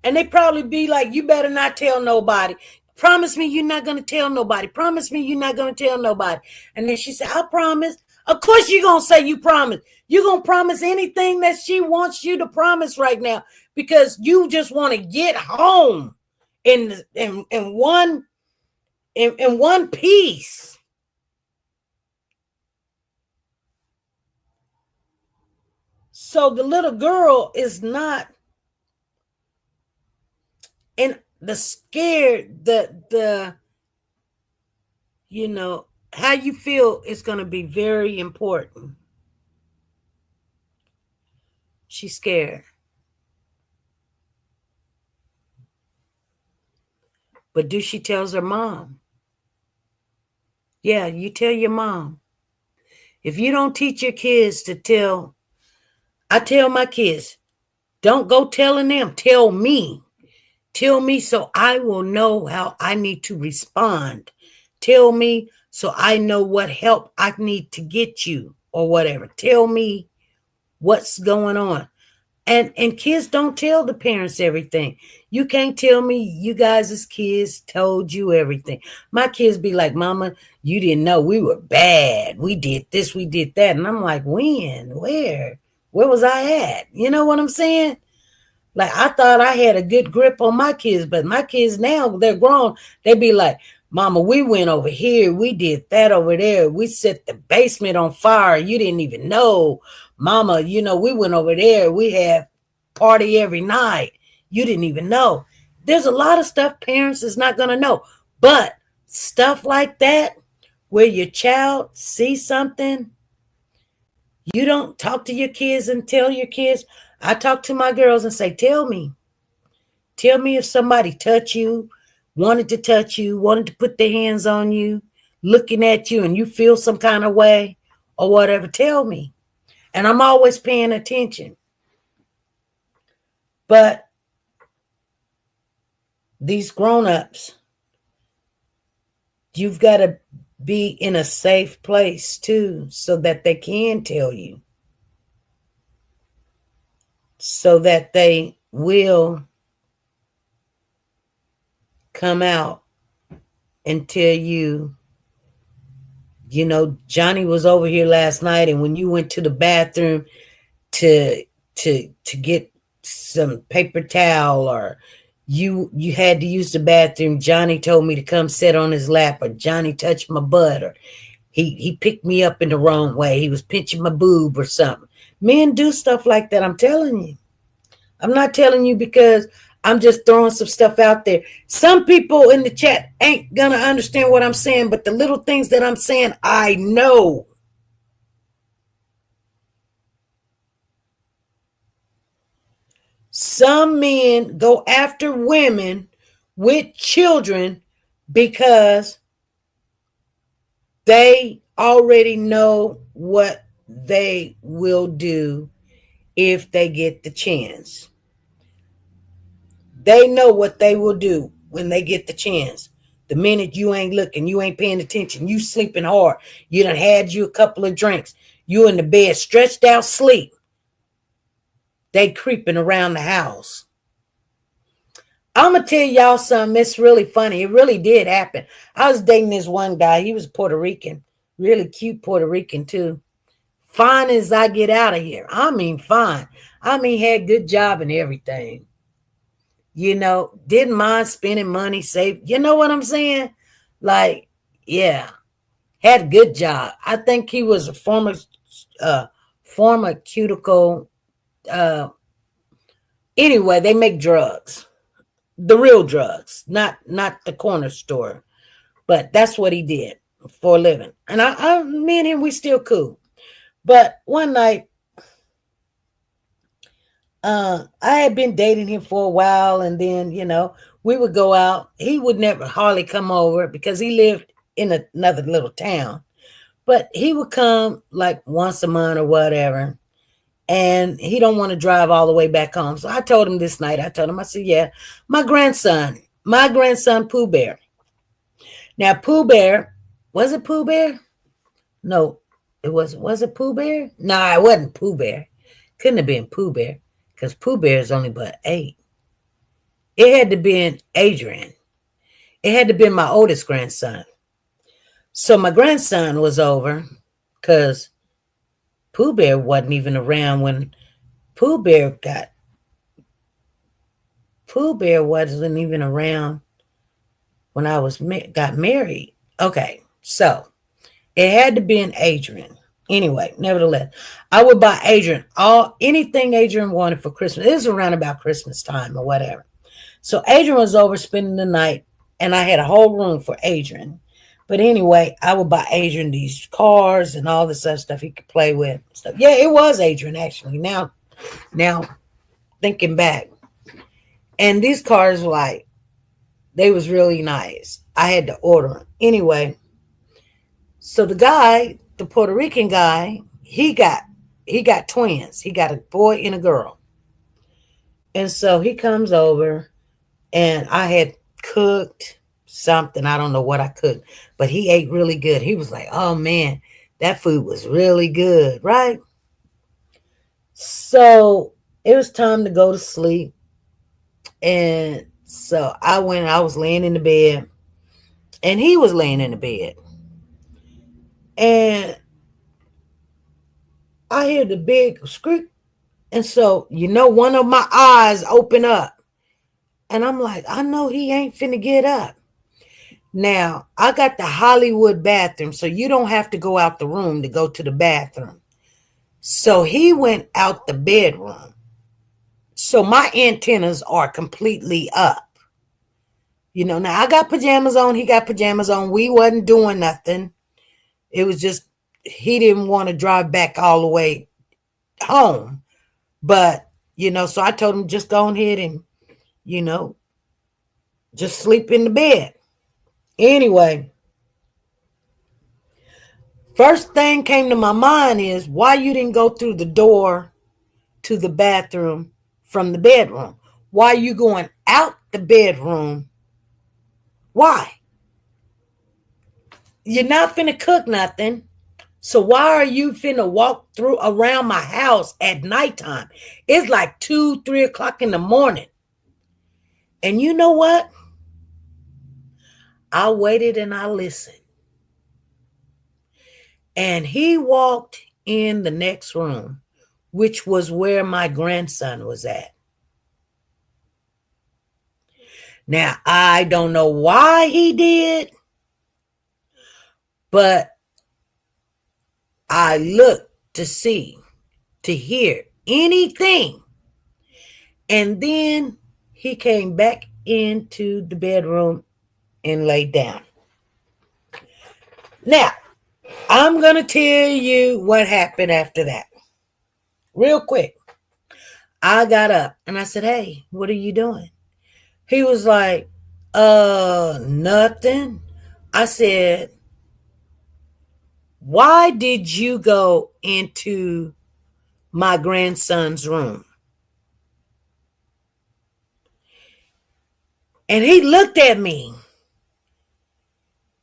And they probably be like, you better not tell nobody. Promise me you're not going to tell nobody. Promise me you're not going to tell nobody. And then she said, I promise. Of course you're going to say you promise. You're going to promise anything that she wants you to promise right now because you just want to get home in one piece. So the little girl is not in the scared, the you know, how you feel is going to be very important. She's scared. But do she tells her mom? Yeah, you tell your mom. If you don't teach your kids to tell, I tell my kids, don't go telling them, tell me. Tell me so I will know how I need to respond. Tell me so I know what help I need to get you or whatever. Tell me what's going on. And kids don't tell the parents everything. You can't tell me you guys as kids told you everything. My kids be like, Mama, you didn't know we were bad. We did this, we did that. And I'm like, when? Where? Where was I at? You know what I'm saying? Like, I thought I had a good grip on my kids, but my kids now, they're grown. They be like, Mama, we went over here. We did that over there. We set the basement on fire. You didn't even know. Mama, you know, we went over there. We had party every night. You didn't even know. There's a lot of stuff parents is not going to know. But stuff like that, where your child sees something, you don't talk to your kids and tell your kids. I talk to my girls and say, tell me if somebody touched you, wanted to touch you, wanted to put their hands on you, looking at you, and you feel some kind of way or whatever, tell me. And I'm always paying attention. But these grown-ups, you've got to be in a safe place too, so that they can tell you, so that they will come out and tell you, Johnny was over here last night, and when you went to the bathroom to get some paper towel, or you had to use the bathroom, Johnny told me to come sit on his lap, or Johnny touched my butt, or he picked me up in the wrong way, he was pinching my boob or something. Men do stuff like that, I'm telling you. I'm not telling you because I'm just throwing some stuff out there. Some people in the chat ain't gonna understand what I'm saying, but the little things that I'm saying, I know. Some men go after women with children because they already know what they will do if they get the chance. They know what they will do when they get the chance. The minute you ain't looking, you ain't paying attention, you sleeping hard, you done had you a couple of drinks, you in the bed stretched out sleep, they creeping around the house. I'm going to tell y'all something. It's really funny. It really did happen. I was dating this one guy. He was Puerto Rican, really cute Puerto Rican too. Fine as I get out of here. I mean, fine. I mean, had good job and everything. Didn't mind spending money, save. You know what I'm saying? Like, yeah, had a good job. I think he was a pharmaceutical. Anyway, they make drugs, the real drugs, not the corner store. But that's what he did for a living. And me and him, we still cool. But one night, I had been dating him for a while, and then, we would go out. He would never hardly come over because he lived in another little town. But he would come like once a month or whatever, and he don't want to drive all the way back home. So I told him this night, I said, yeah, my grandson, Pooh Bear. Now, Pooh Bear, was it Pooh Bear? No, was it Pooh Bear? No, it wasn't Pooh Bear. Couldn't have been Pooh Bear, because Pooh Bear is only but 8. It had to be Adrian. It had to be my oldest grandson. So my grandson was over because Pooh Bear wasn't even around when Pooh Bear wasn't even around when I got married. Okay, so it had to be Adrian. Anyway, nevertheless, I would buy Adrian anything Adrian wanted for Christmas. It was around about Christmas time or whatever. So Adrian was over spending the night, and I had a whole room for Adrian. But anyway, I would buy Adrian these cars and all this other stuff he could play with. Stuff. Yeah, it was Adrian, actually. Now thinking back. And these cars, they was really nice. I had to order them. Anyway, so the Puerto Rican guy, he got twins. He got a boy and a girl. And so he comes over, and I had cooked something. I don't know what I cooked, but he ate really good. He was like, oh man, that food was really good, right? So it was time to go to sleep. And so I was laying in the bed, and he was laying in the bed. And I hear the big squeak. And so, one of my eyes open up. And I'm like, I know he ain't finna get up. Now, I got the Hollywood bathroom, so you don't have to go out the room to go to the bathroom. So he went out the bedroom. So my antennas are completely up. Now I got pajamas on, he got pajamas on. We wasn't doing nothing. It was just, he didn't want to drive back all the way home. But, so I told him just go ahead and, just sleep in the bed. Anyway, first thing came to my mind is why you didn't go through the door to the bathroom from the bedroom. Why are you going out the bedroom? Why? You're not finna cook nothing. So why are you finna walk through around my house at nighttime? It's like 2, 3 o'clock in the morning. And you know what? I waited and I listened. And he walked in the next room, which was where my grandson was at. Now, I don't know why he did, but I looked to see, to hear anything. And then he came back into the bedroom and laid down. Now, I'm going to tell you what happened after that. Real quick. I got up and I said, hey, what are you doing? He was like, nothing. I said, why did you go into my grandson's room? And he looked at me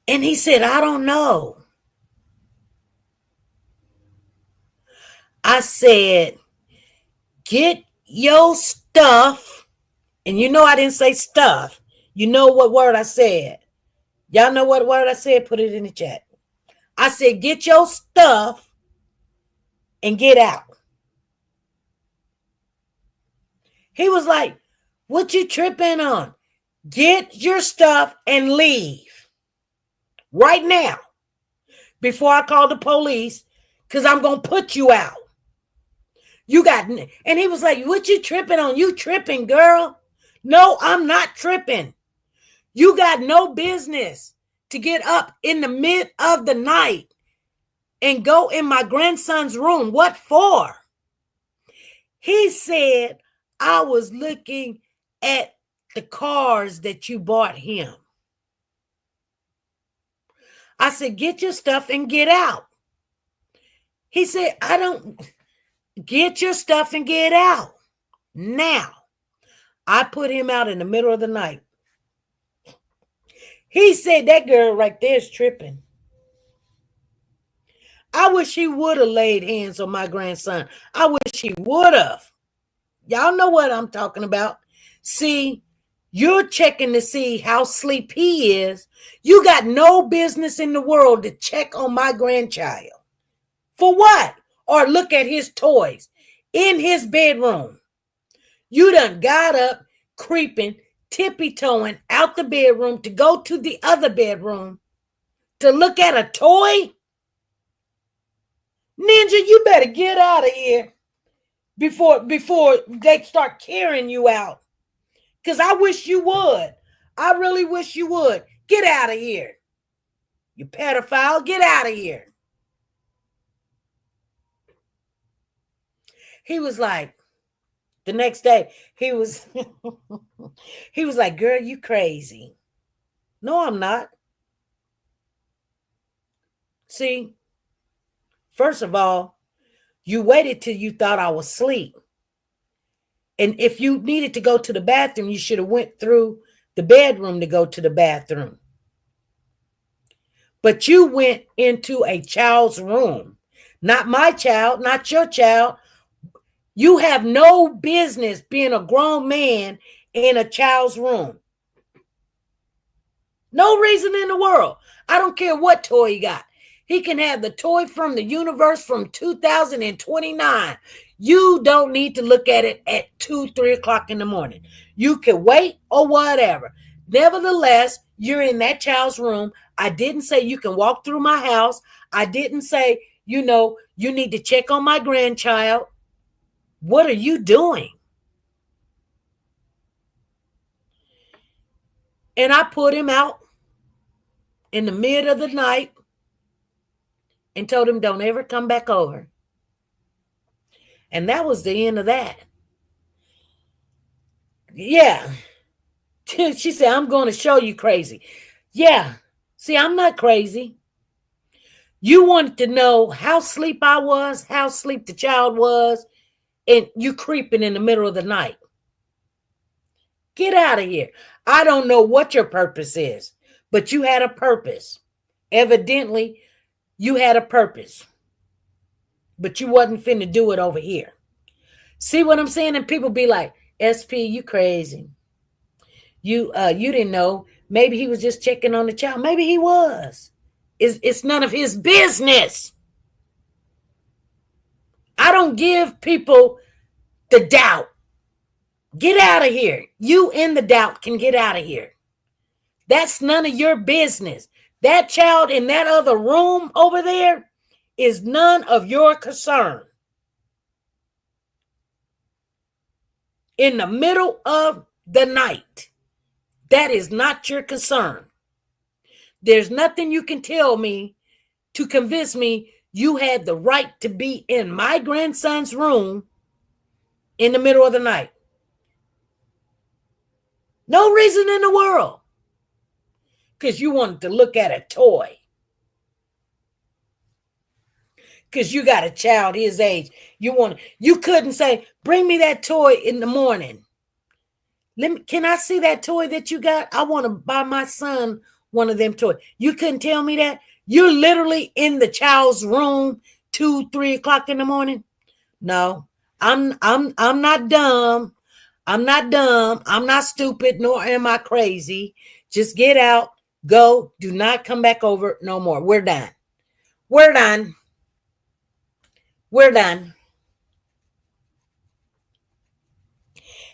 and he said, I don't know. I said, get your stuff. And you know I didn't say stuff. You know what word I said. Y'all know what word I said? Put it in the chat. I said, get your stuff and get out. He was like, what you tripping on? Get your stuff and leave. Right now. Before I call the police. Because I'm going to put you out. You got, and he was like, what you tripping on? You tripping, girl. No, I'm not tripping. You got no business to get up in the mid of the night and go in my grandson's room. What for? He said, I was looking at the cars that you bought him. I said, get your stuff and get out. He said, I don't, get your stuff and get out. Now, I put him out in the middle of the night. He said, that girl right there is tripping. I wish he would have laid hands on my grandson. I wish he would have. Y'all know what I'm talking about. See, you're checking to see how asleep he is. You got no business in the world to check on my grandchild. For what? Or look at his toys in his bedroom. You done got up, creeping, tippy-toeing out the bedroom to go to the other bedroom to look at a toy? Ninja, you better get out of here before they start carrying you out. Because I wish you would. I really wish you would. Get out of here. You pedophile, get out of here. He was like, the next day, he was like, girl, you crazy. No, I'm not. See, first of all, you waited till you thought I was asleep. And if you needed to go to the bathroom, you should have went through the bedroom to go to the bathroom. But you went into a child's room. Not my child, not your child. You have no business being a grown man in a child's room. No reason in the world. I don't care what toy he got. He can have the toy from the universe from 2029. You don't need to look at it at 2, 3 o'clock in the morning. You can wait or whatever. Nevertheless, you're in that child's room. I didn't say you can walk through my house. I didn't say, you need to check on my grandchild. What are you doing? And I put him out in the mid of the night and told him, don't ever come back over. And that was the end of that. Yeah. She said, I'm going to show you crazy. Yeah. See, I'm not crazy. You wanted to know how asleep I was, how asleep the child was. and you creeping in the middle of the night. Get out of here. I don't know what your purpose is, but you had a purpose. Evidently, you had a purpose, but you wasn't finna do it over here. See what I'm saying? And people be like, SP, you crazy. You didn't know. Maybe he was just checking on the child. Maybe he was. It's none of his business. I don't give people the doubt. Get out of here. You in the doubt can get out of here. That's none of your business. That child in that other room over there is none of your concern. In the middle of the night, that is not your concern. There's nothing you can tell me to convince me you had the right to be in my grandson's room in the middle of the night. No reason in the world. Because you wanted to look at a toy. Because you got a child his age. You couldn't say, bring me that toy in the morning. Can I see that toy that you got? I want to buy my son one of them toys. You couldn't tell me that? You're literally in the child's room 2, 3 o'clock in the morning. No, I'm not dumb. I'm not dumb. I'm not stupid, nor am I crazy. Just get out, go, do not come back over no more. We're done. We're done. We're done.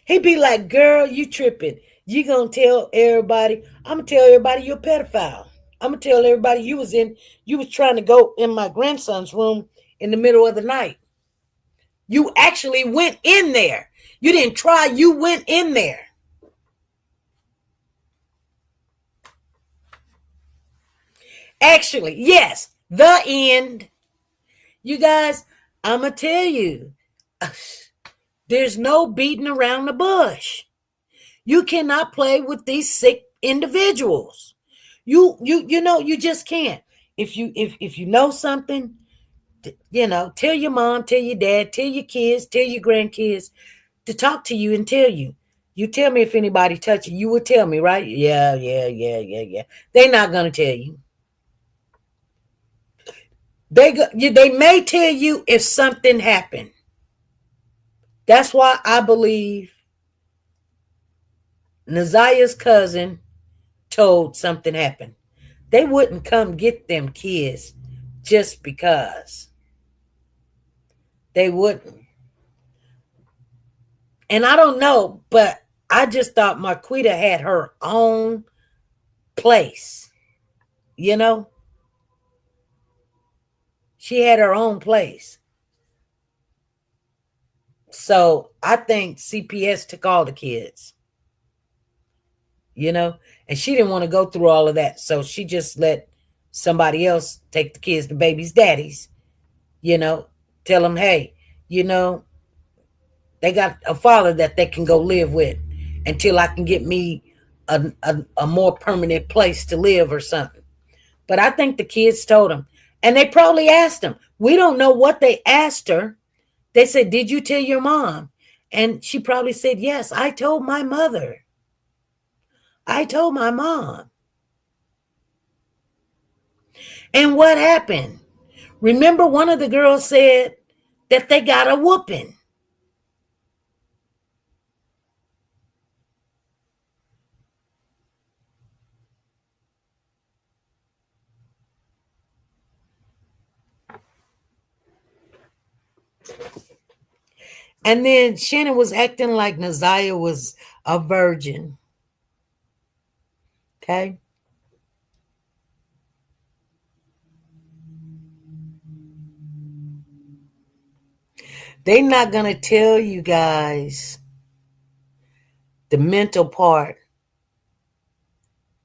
He'd be like, girl, you tripping. You gonna tell everybody, I'm gonna tell everybody you're a pedophile. I'm gonna tell everybody you was trying to go in my grandson's room in the middle of the night. You actually went in there. You didn't try, you went in there. Actually, yes, the end. You guys, I'm going to tell you, there's no beating around the bush. You cannot play with these sick individuals. You just can't. If you know something, tell your mom, tell your dad, tell your kids, tell your grandkids to talk to you and tell you. You tell me if anybody touch you. You would tell me, right? Yeah. They're not going to tell you. They may tell you if something happened. That's why I believe Nazia's cousin told something happened. They wouldn't come get them kids just because. They wouldn't. And I don't know, but I just thought Marquita had her own place. You know? She had her own place. So I think CPS took all the kids. And she didn't want to go through all of that. So she just let somebody else take the kids, the baby's daddies, tell them, hey, they got a father that they can go live with until I can get me a more permanent place to live or something. But I think the kids told them. And they probably asked them. We don't know what they asked her. They said, did you tell your mom? And she probably said, yes, I told my mother. I told my mom. And what happened? Remember, one of the girls said that they got a whooping. And then Shannon was acting like Nazia was a virgin. Okay? They're not going to tell you guys the mental part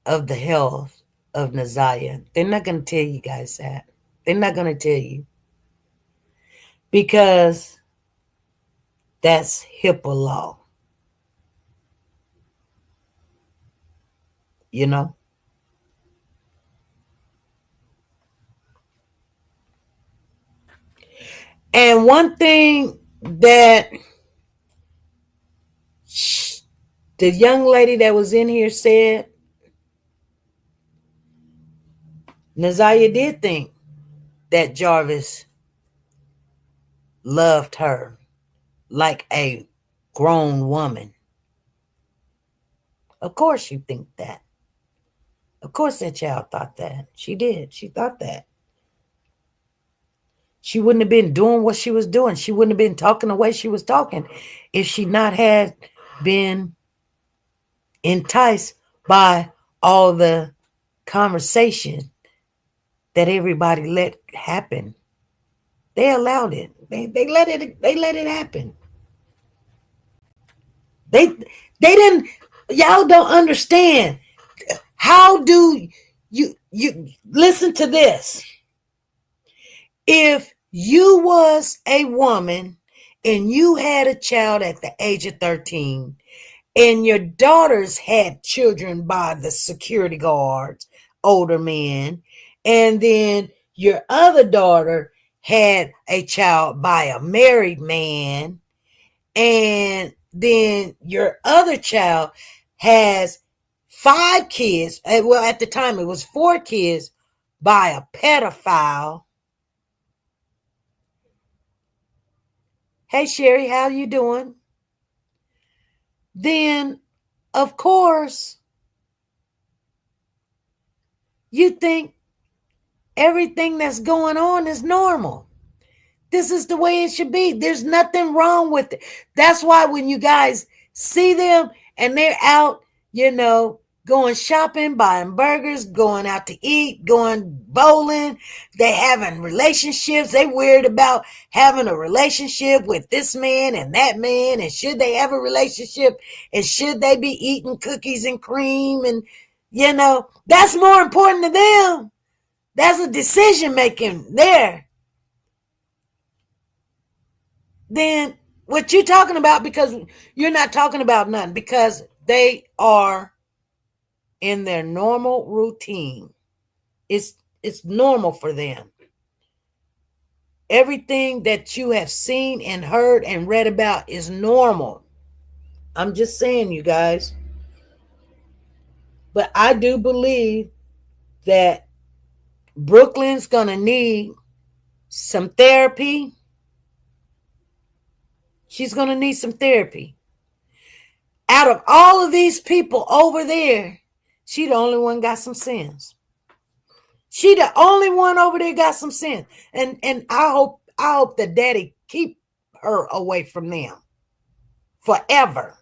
of the health of Nazia. They're not going to tell you guys that. They're not going to tell you. Because that's HIPAA law. And one thing that the young lady that was in here said, Nazaria did think that Jarvis loved her like a grown woman. Of course you think that. Of course that child thought that. She did. She thought that. She wouldn't have been doing what she was doing. She wouldn't have been talking the way she was talking if she not had been enticed by all the conversation that everybody let happen. They allowed it. They let it happen. They didn't. Y'all don't understand. How do you listen to this? If you was a woman and you had a child at the age of 13 and your daughters had children by the security guards, older men, and then your other daughter had a child by a married man, and then your other child has 5 kids, well, at the time it was 4 kids by a pedophile. Hey Sherry, how you doing? Then of course you think everything that's going on is normal. This is the way it should be. There's nothing wrong with it. That's why when you guys see them and they're out, going shopping, buying burgers, going out to eat, going bowling, they having relationships. They worried about having a relationship with this man and that man, and should they have a relationship, and should they be eating cookies and cream, and that's more important to them. That's a decision making there. Then what you're talking about, because you're not talking about nothing, because they are in their normal routine. It's normal for them. Everything that you have seen and heard and read about is normal. I'm just saying, you guys. But I do believe that Brooklyn's going to need some therapy. She's going to need some therapy. Out of all of these people over there, she the only one got some sense. She the only one over there got some sense. And I hope that daddy keep her away from them. Forever.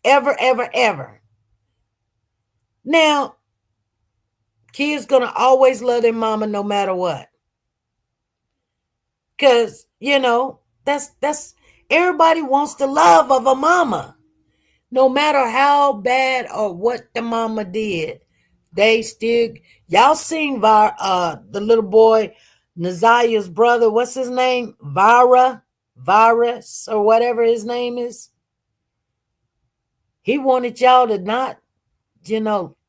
Ever, ever, ever. Now, kids gonna always love their mama no matter what. Because, that's everybody wants the love of a mama. No matter how bad or what the mama did, they still, y'all seen the little boy, Nazaria's brother, what's his name? Virus, or whatever his name is. He wanted y'all to not,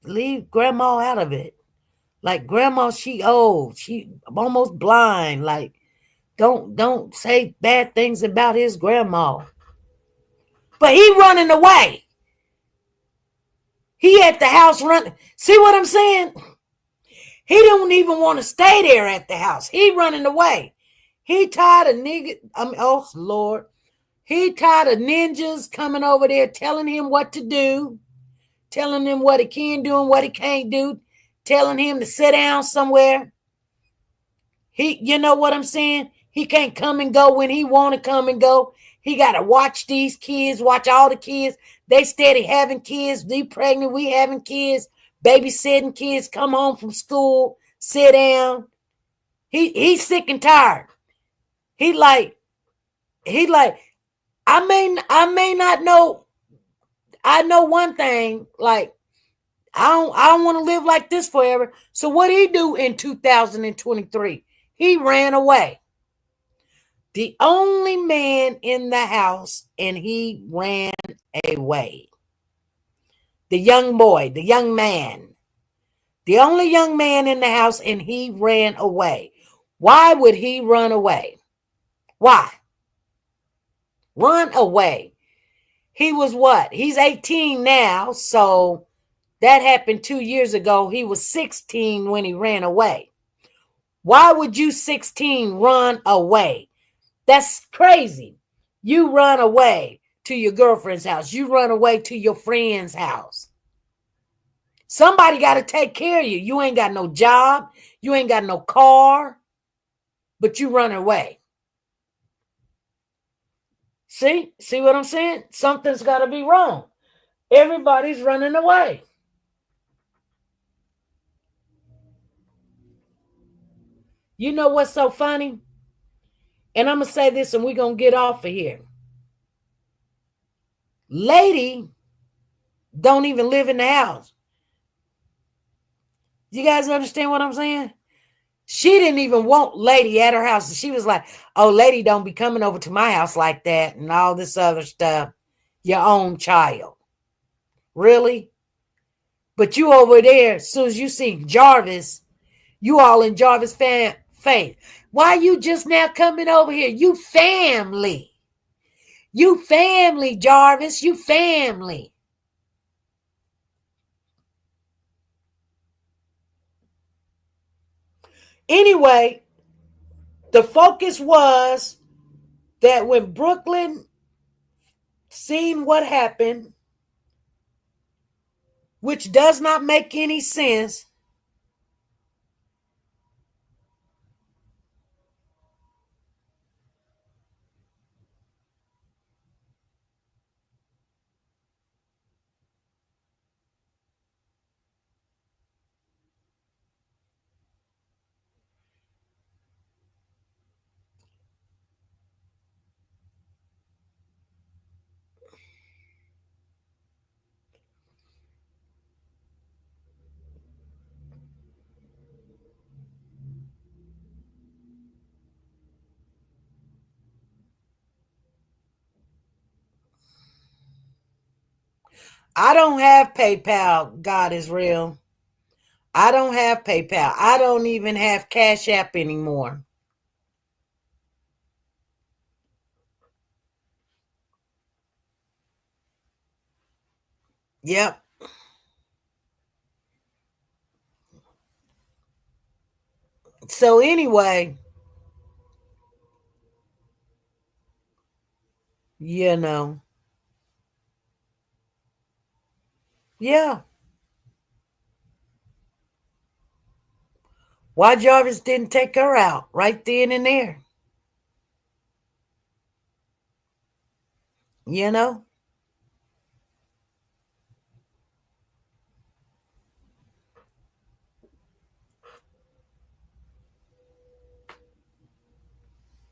leave grandma out of it. Like, grandma, she old, she almost blind. Like, don't say bad things about his grandma. But he running away. He at the house running. See what I'm saying? He don't even want to stay there at the house. He running away. He tired of oh Lord. He tired of ninjas coming over there telling him what to do, telling him what he can do and what he can't do, telling him to sit down somewhere. You know what I'm saying? He can't come and go when he want to come and go. He got to watch these kids, watch all the kids. They steady having kids. They pregnant. We having kids, babysitting kids, come home from school, sit down. He's sick and tired. He like, I may not know. I know one thing, like, I don't want to live like this forever. So what he do in 2023? He ran away. The only man in the house, and he ran away. The young boy, the young man. The only young man in the house, and he ran away. Why would he run away? Why? Run away. He was what? He's 18 now, so that happened 2 years ago. He was 16 when he ran away. Why would you 16 run away? That's crazy. You run away to your girlfriend's house. You run away to your friend's house. Somebody got to take care of you. You ain't got no job. You ain't got no car, but you run away. See what I'm saying? Something's got to be wrong. Everybody's running away. You know what's so funny? And I'm going to say this and we're going to get off of here. Lady don't even live in the house. You guys understand what I'm saying? She didn't even want Lady at her house. She was like, oh, Lady don't be coming over to my house like that and all this other stuff. Your own child. Really? But you over there, as soon as you see Jarvis, you all in Jarvis faith. Why you just now coming over here? You family. You family, Jarvis. You family. Anyway, the focus was that when Brooklyn seen what happened, which does not make any sense, I don't have PayPal. God is real. I don't have PayPal. I don't even have Cash App anymore. Yep. So anyway, yeah. Why Jarvis didn't take her out right then and there? You know?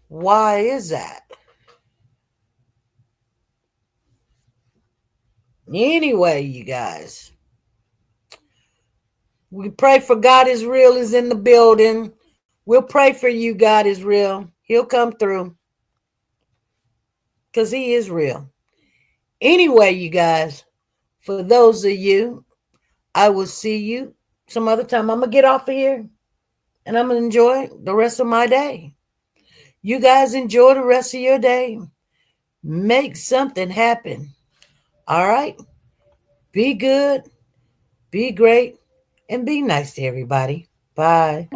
Why is that? Anyway, you guys, we pray for God is real is in the building. We'll pray for you. God is real. He'll come through because he is real. Anyway, you guys, for those of you, I will see you some other time. I'm going to get off of here and I'm going to enjoy the rest of my day. You guys enjoy the rest of your day. Make something happen. All right? Be good, be great, and be nice to everybody. Bye.